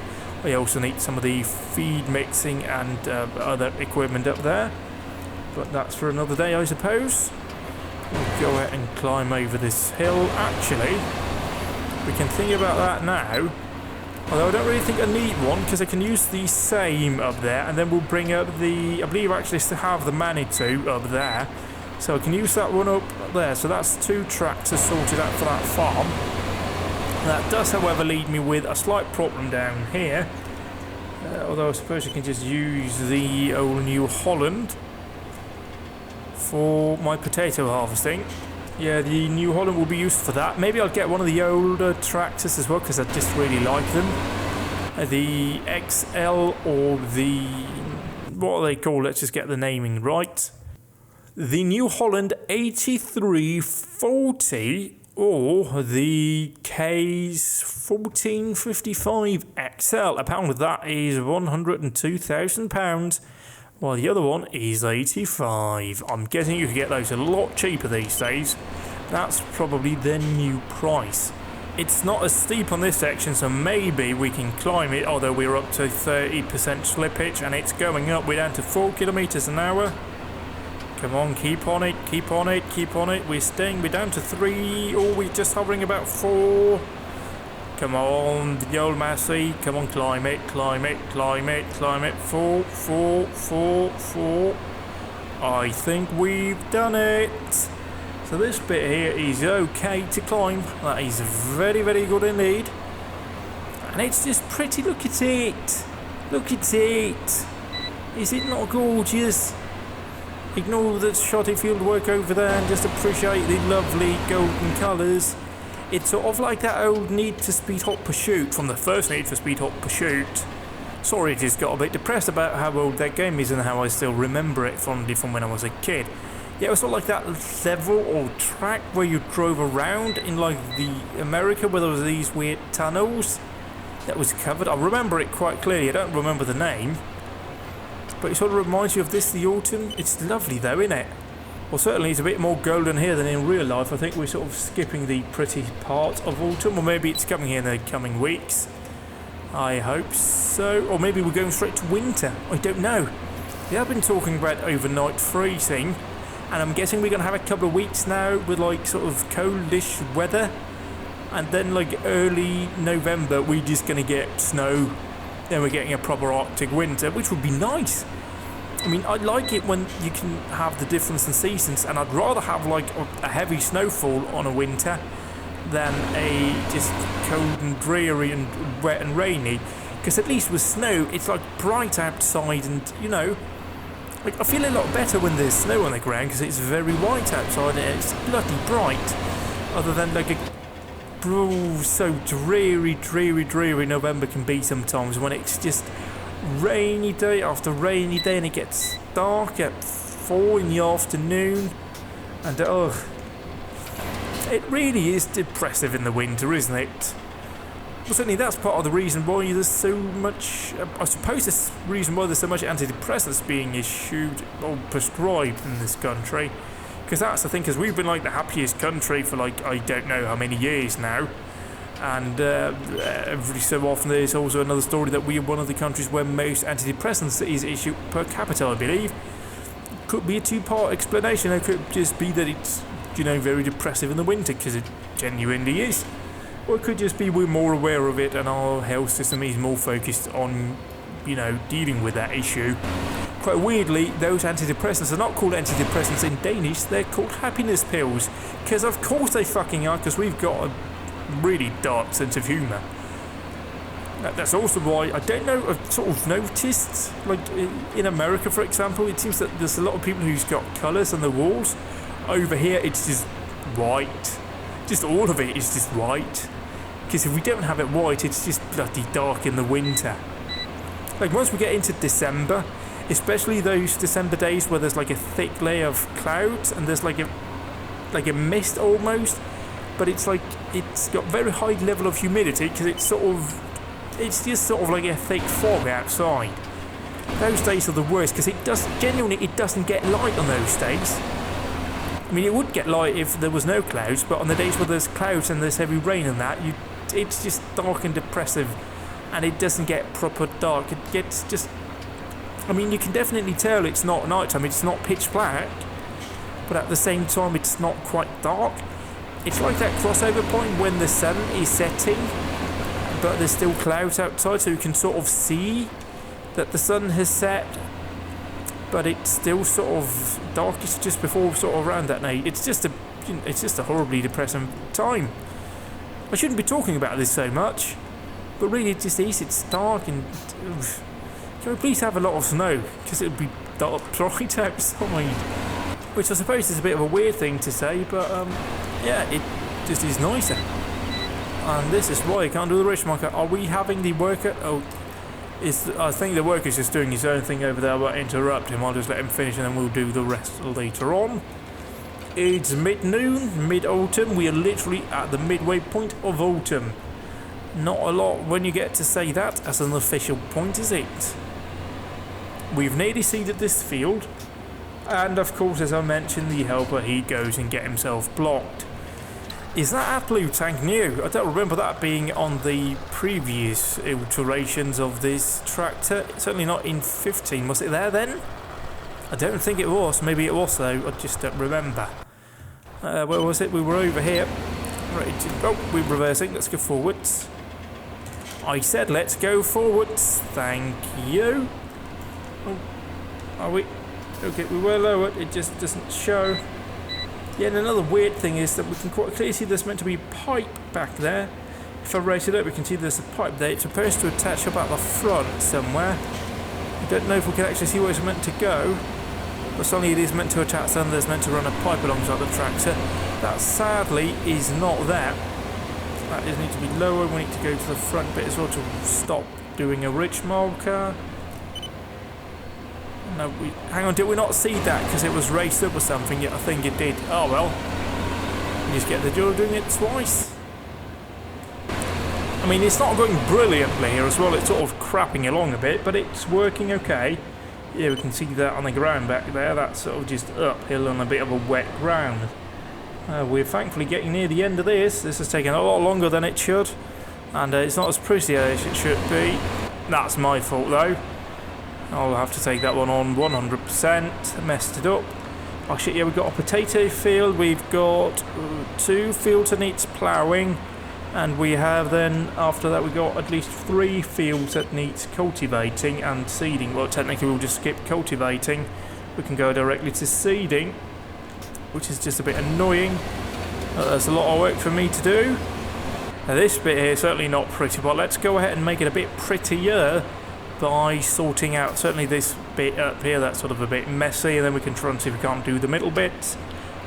I also need some of the feed mixing and other equipment up there. But that's for another day, I suppose. We'll go ahead and climb over this hill. Actually, we can think about that now. Although I don't really think I need one, because I can use the same up there, and then we'll bring up the... I believe I actually still have the Manitou up there. So I can use that one up there. So that's 2 tractors sorted out for that farm. That does, however, lead me with a slight problem down here. Although I suppose I can just use the old New Holland for my potato harvesting. Yeah, the New Holland will be used for that. Maybe I'll get one of the older tractors as well, because I just really like them. The XL or the... what are they called? Let's just get the naming right. The New Holland 8340 or the K's 1455 XL. A pound of that is £102,000. While the other one is 85. I'm guessing you can get those a lot cheaper these days. That's probably their new price. It's not as steep on this section, so maybe we can climb it, although we're up to 30% slippage and it's going up. We're down to 4 kilometers an hour. Come on, keep on it, keep on it, keep on it. We're down to 3, or we're just hovering about 4. Come on, the old Massey. Come on, climb it, climb it, climb it, climb it. 4, 4, 4, 4. I think we've done it. So this bit here is okay to climb. That is very, very good indeed. And it's just pretty. Look at it. Look at it. Is it not gorgeous? Ignore the shoddy field work over there and just appreciate the lovely golden colours. It's sort of like that old Need for Speed Hot Pursuit from the first Need for Speed Hot Pursuit. Sorry, I just got a bit depressed about how old that game is and how I still remember it fondly from when I was a kid. Yeah, it was sort of like that level or track where you drove around in like the America where there was these weird tunnels that was covered. I remember it quite clearly. I don't remember the name. But it sort of reminds you of this, the autumn. It's lovely though, isn't it? Well, certainly it's a bit more golden here than in real life. I think we're sort of skipping the pretty part of autumn, or maybe it's coming here in the coming weeks. I hope so. Or maybe we're going straight to winter. I don't know. We have been talking about overnight freezing, and I'm guessing we're going to have a couple of weeks now with like sort of coldish weather, and then like early November we're just going to get snow. Then we're getting a proper Arctic winter, which would be nice. I mean, I like it when you can have the difference in seasons, and I'd rather have like a heavy snowfall on a winter than a just cold and dreary and wet and rainy. Because at least with snow, it's like bright outside, and you know, like I feel a lot better when there's snow on the ground because it's very white outside and it's bloody bright. Other than like a so dreary November can be sometimes when it's just rainy day after rainy day and it gets dark at 4 in the afternoon, and it really is depressive in the winter, isn't it? Well, certainly that's part of the reason why there's so much, I suppose the reason why there's so much antidepressants being issued or prescribed in this country. Because that's the thing, because we've been like the happiest country for like, I don't know how many years now. And every so often there's also another story that we are one of the countries where most antidepressants is issued per capita, I believe. Could be a two-part explanation. It could just be that it's, you know, very depressive in the winter, because it genuinely is. Or it could just be we're more aware of it and our health system is more focused on, you know, dealing with that issue. Quite weirdly, those antidepressants are not called antidepressants in Danish, they're called happiness pills. Because of course they fucking are, because we've got a really dark sense of humour. That's also why, I don't know, I've sort of noticed, like in America for example, it seems that there's a lot of people who's got colours on the walls. Over here it's just white. Just all of it is just white. Because if we don't have it white, it's just bloody dark in the winter. Like once we get into December, especially those December days where there's like a thick layer of clouds and there's like a mist almost, but it's like it's got very high level of humidity because it's just sort of like a thick fog outside. Those days are the worst because it doesn't get light on those days. I mean, it would get light if there was no clouds, but on the days where there's clouds and there's heavy rain and that, it's just dark and depressive, and it doesn't get proper dark. It gets just, I mean, you can definitely tell it's not nighttime, it's not pitch black, but at the same time it's not quite dark. It's like that crossover point when the sun is setting, but there's still clouds outside, so you can sort of see that the sun has set, but it's still sort of darkish just before sort of around that night. It's just a horribly depressing time. I shouldn't be talking about this so much, but really it just is. It's dark and can we please have a lot of snow because it would be dark bright outside, which I suppose is a bit of a weird thing to say, but yeah, it just is nicer. And this is why I can't do the race marker. Are we having the worker? Oh. I think the worker's just doing his own thing over there. I won't interrupt him. I'll just let him finish and then we'll do the rest later on. It's mid-noon, mid-autumn. We are literally at the midway point of autumn. Not a lot when you get to say that as an official point, is it? We've nearly seeded this field. And of course, as I mentioned, the helper, he goes and get himself blocked. Is that AdBlue tank new? I don't remember that being on the previous iterations of this tractor. Certainly not in 15. Was it there then? I don't think it was. Maybe it was though. I just don't remember. Where was it? We were over here. Ready to... Oh, we're reversing. Let's go forwards. I said let's go forwards. Thank you. Oh, are we? Okay, we were lowered. It just doesn't show. Yeah, and another weird thing is that we can quite clearly see there's meant to be pipe back there. If I raise it up, we can see there's a pipe there. It's supposed to attach up at the front somewhere. I don't know if we can actually see where it's meant to go. But suddenly it is meant to attach there, and there's meant to run a pipe alongside the tractor. That sadly is not there. That does need to be lower. We need to go to the front bit as well to stop doing a rich marker. No, hang on, did we not see that because it was raised up or something? Yeah, I think it did. Oh well. You just get the joy of doing it twice. I mean, it's not going brilliantly here as well. It's sort of crapping along a bit, but it's working okay. Yeah, we can see that on the ground back there. That's sort of just uphill on a bit of a wet ground. We're thankfully getting near the end of this. This has taken a lot longer than it should. And it's not as pretty as it should be. That's my fault though. I'll have to take that one on 100%. Messed it up. Oh shit, yeah, we've got a potato field. We've got 2 fields that needs ploughing. And we have then, after that, we got at least 3 fields that needs cultivating and seeding. Well, technically we'll just skip cultivating. We can go directly to seeding, which is just a bit annoying. There's a lot of work for me to do. Now, this bit here is certainly not pretty, but let's go ahead and make it a bit prettier by sorting out certainly this bit up here. That's sort of a bit messy, and then we can try and see if we can't do the middle bits.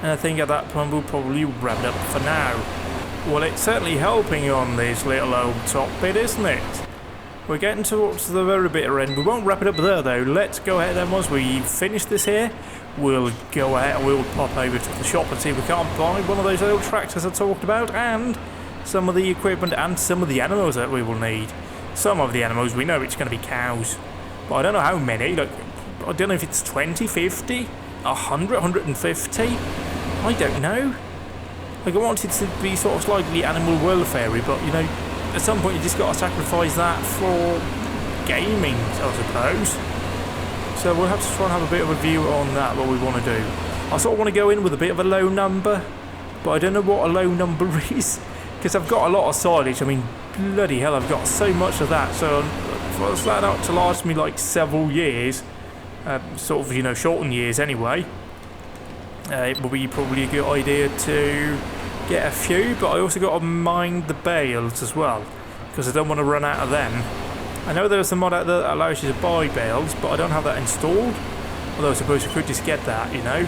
And I think at that point we'll probably wrap it up for now. Well, it's certainly helping on this little old top bit, isn't it? We're getting towards the very bitter end. We won't wrap it up there though. Let's go ahead then, once we finish this here, we'll go ahead and we'll pop over to the shop and see if we can't buy one of those old tractors I talked about, and some of the equipment and some of the animals that we will need. Some of the animals, we know it's going to be cows, but I don't know how many. Like, I don't know if it's 20, 50, 100, 150. I don't know. Like, I want it to be sort of slightly animal welfare-y, but, you know, at some point you just got to sacrifice that for gaming, I suppose. So we'll have to try and have a bit of a view on that, what we want to do. I sort of want to go in with a bit of a low number, but I don't know what a low number is, because I've got a lot of silage. I mean, bloody hell, I've got so much of that, so for that out to last me like several years, sort of, you know, shortened years anyway, it will be probably a good idea to get a few, but I also got to mind the bales as well, because I don't want to run out of them. I know there's a mod out there that allows you to buy bales, but I don't have that installed, although I suppose you could just get that, you know.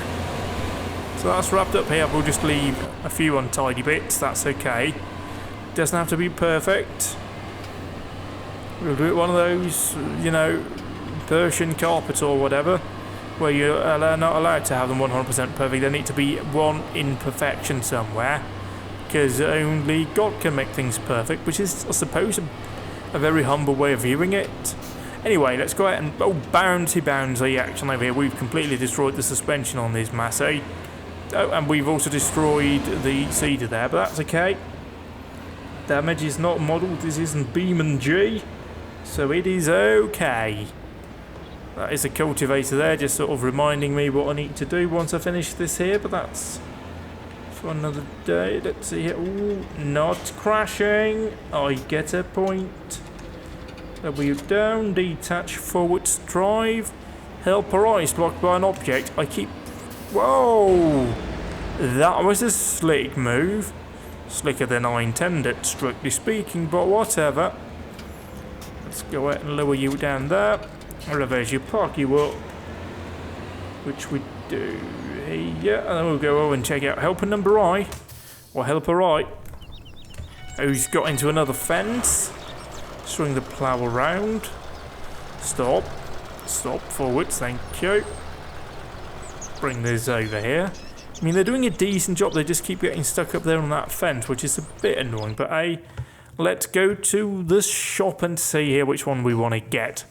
So that's wrapped up here. We'll just leave a few untidy bits, that's okay. Doesn't have to be perfect. We'll do it one of those, you know, Persian carpets or whatever, where you're not allowed to have them 100% perfect. There need to be one imperfection somewhere, because only God can make things perfect, which is, I suppose, a very humble way of viewing it. Anyway, let's go ahead and... Oh, bouncy action over here. We've completely destroyed the suspension on this Massey. Oh, and we've also destroyed the cedar there, but that's okay. Damage is not modelled. This isn't Beeman G, so it is okay. That is a cultivator there, just sort of reminding me what I need to do once I finish this here, but that's for another day. Let's see here. Ooh, not crashing. I get a point. W down, detach, forwards, drive. Help arise, blocked by an object. I keep... Whoa! That was a slick move. Slicker than I intended, strictly speaking, but whatever. Let's go ahead and lower you down there. Reverse you, park you up, which we do here, and then we'll go over and check out helper number I, or helper I, who's got into another fence. Swing the plough around. Stop, forwards, thank you. Bring this over here. I mean, they're doing a decent job, they just keep getting stuck up there on that fence, which is a bit annoying, but hey, let's go to the shop and see here which one we want to get.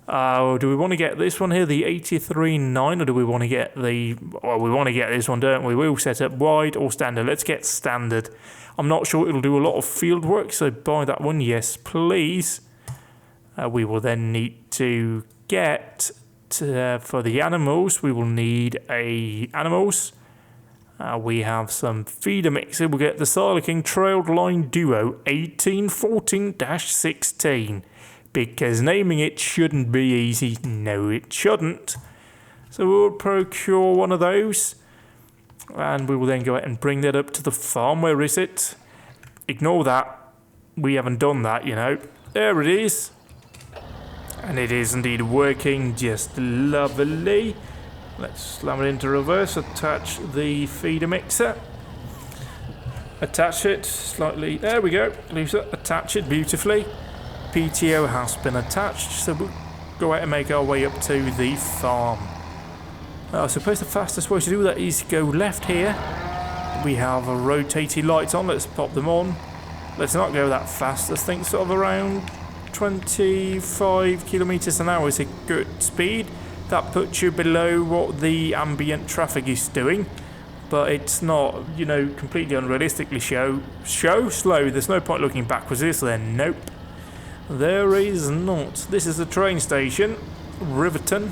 Do we want to get this one here, the 83.9, or do we want to get the... Well, we want to get this one, don't we? We'll set up wide or standard. Let's get standard. I'm not sure it'll do a lot of field work, so buy that one. Yes, please. We will then need to get... for the animals, we will need animals. We have some feeder mixer. We'll get the Silicon Trailed Line Duo 1814-16. Because naming it shouldn't be easy. No, it shouldn't. So we'll procure one of those. And we will then go ahead and bring that up to the farm. Where is it? Ignore that. We haven't done that, you know. There it is. And it is indeed working just lovely. Let's slam it into reverse. Attach the feeder mixer. Attach it slightly. There we go. Lisa, attach it beautifully. PTO has been attached, so we'll go ahead and make our way up to the farm. I suppose the fastest way to do that is to go left here. We have a rotating lights on. Let's pop them on. Let's not go that fast. I think sort of around 25 kilometers an hour is a good speed. That puts you below what the ambient traffic is doing, but it's not, you know, completely unrealistically slow. There's no point looking backwards, is there? Nope. There is not. This is the train station, Riverton.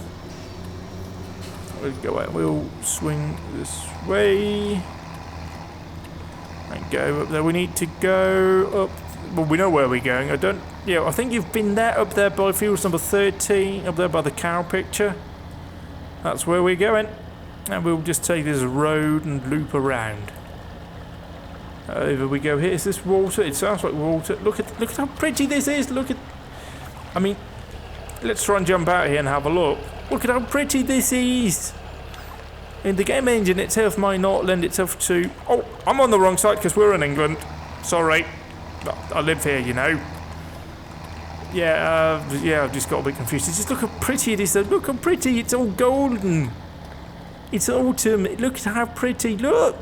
We'll go out. We'll swing this way and go up there. We need to go up. Well, we know where we're going. I think you've been there, up there by fields number 13, up there by the cow picture. That's where we're going. And we'll just take this road and loop around. Over we go here. Is this water? It sounds like water. Look at how pretty this is. I mean, let's try and jump out here and have a look. Look at how pretty this is. And the game engine itself might not lend itself to... Oh, I'm on the wrong side because we're in England. Sorry. I live here, you know. Yeah, I've just got a bit confused. Just look how pretty it is, though. Look how pretty. It's all golden. It's autumn. Look at how pretty. Look.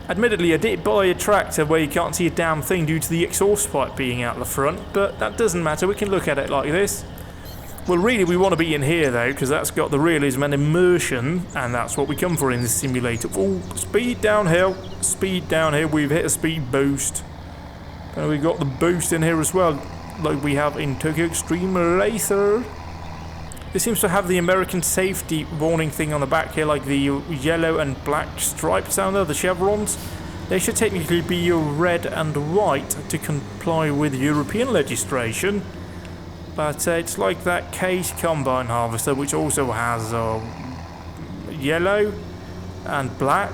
Admittedly, I did buy a tractor where you can't see a damn thing due to the exhaust pipe being out the front, but that doesn't matter. We can look at it like this. Well, really, we want to be in here, though, because that's got the realism and immersion, and that's what we come for in this simulator. Oh, speed downhill. Speed down here. We've hit a speed boost. And we've got the boost in here as well, like we have in Tokyo Extreme Racer. This seems to have the American safety warning thing on the back here, like the yellow and black stripes down there, the chevrons. They should technically be red and white to comply with European legislation. But it's like that Case combine harvester, which also has yellow and black.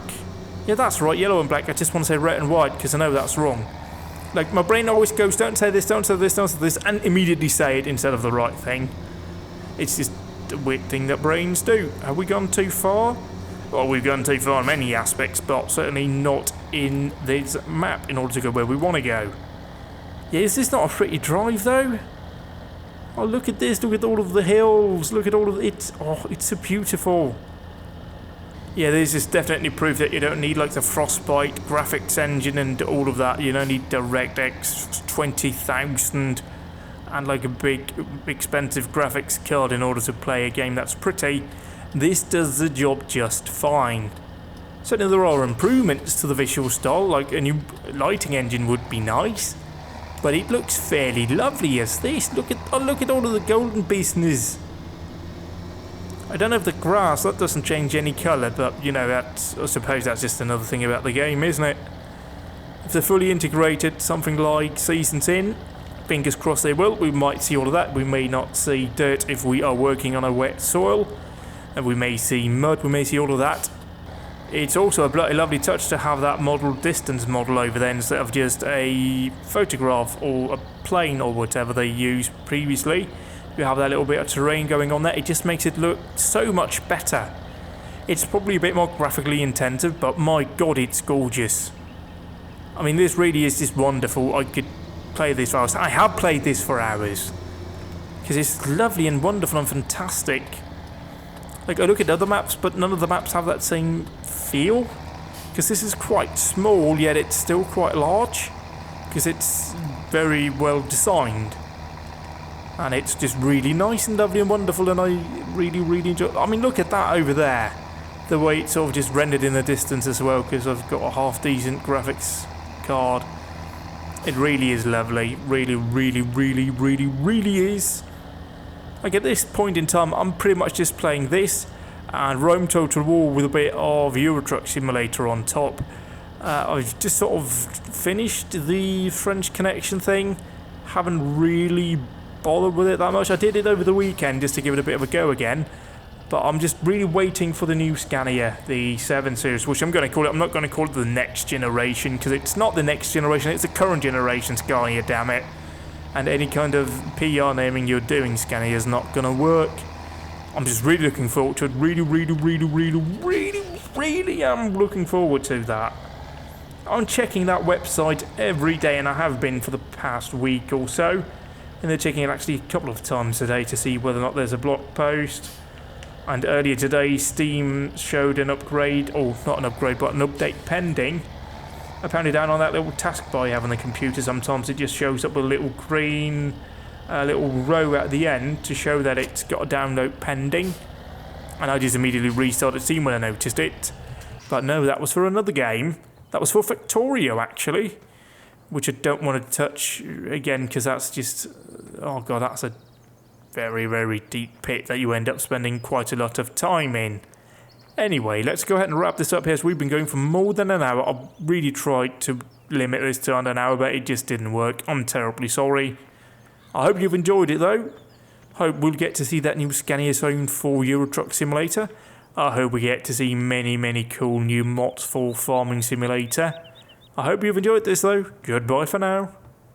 Yeah, that's right, yellow and black. I just want to say red and white because I know that's wrong. Like, my brain always goes, don't say this, don't say this, don't say this, and immediately say it instead of the right thing. It's just a weird thing that brains do. Have we gone too far? Well, we've gone too far in many aspects, but certainly not in this map in order to go where we want to go. Yeah, is this not a pretty drive, though? Oh, look at this. Look at all of the hills. Look at all of it. Oh, it's so beautiful. Yeah, this is definitely proof that you don't need, like, the Frostbite graphics engine and all of that. You don't need DirectX 20,000 and, like, a big, expensive graphics card in order to play a game that's pretty. This does the job just fine. Certainly there are improvements to the visual style, like a new lighting engine would be nice. But it looks fairly lovely as this. Look at all of the golden business. I don't know if the grass, that doesn't change any colour, but, you know, I suppose that's just another thing about the game, isn't it? If they're fully integrated, something like Seasons in, fingers crossed they will, we might see all of that. We may not see dirt if we are working on a wet soil, and we may see mud, we may see all of that. It's also a bloody lovely touch to have that model distance model over there instead of just a photograph or a plane or whatever they used previously. You have that little bit of terrain going on there. It just makes it look so much better. It's probably a bit more graphically intensive, but my god, it's gorgeous. I mean, this really is just wonderful. I could play this for hours. I have played this for hours. Because it's lovely and wonderful and fantastic. Like, I look at other maps, but none of the maps have that same feel. Because this is quite small, yet it's still quite large. Because it's very well designed. And it's just really nice and lovely and wonderful, and I really, really enjoy it. I mean, look at that over there. The way it's sort of just rendered in the distance as well, because I've got a half-decent graphics card. It really is lovely. Really, really, really, really, really is. Like, at this point in time, I'm pretty much just playing this and Rome Total War with a bit of Euro Truck Simulator on top. I've just sort of finished the French Connection thing. Haven't really bothered with it that much. I did it over the weekend just to give it a bit of a go again. But I'm just really waiting for the new Scania, the 7 Series, which I'm going to call it. I'm not going to call it the next generation, because it's not the next generation, it's the current generation Scania, damn it. And any kind of PR naming you're doing, Scania, is not going to work. I'm just really looking forward to it. Really, really, really, really, really, really am looking forward to that. I'm checking that website every day, and I have been for the past week or so. And they're checking it actually a couple of times today to see whether or not there's a blog post. And earlier today, Steam showed an upgrade, or not an upgrade, but an update pending. Apparently down on that little taskbar you have on the computer, sometimes it just shows up a little green little row at the end to show that it's got a download pending. And I just immediately restarted Steam when I noticed it. But no, that was for another game. That was for Factorio, actually. Which I don't want to touch again, because that's just... Oh god, that's a very, very deep pit that you end up spending quite a lot of time in. Anyway, let's go ahead and wrap this up here, as we've been going for more than an hour. I really tried to limit this to under an hour, but it just didn't work. I'm terribly sorry. I hope you've enjoyed it, though. Hope we'll get to see that new Scania Zone 4 Euro Truck Simulator. I hope we get to see many, many cool new mods for Farming Simulator. I hope you've enjoyed this, though. Goodbye for now.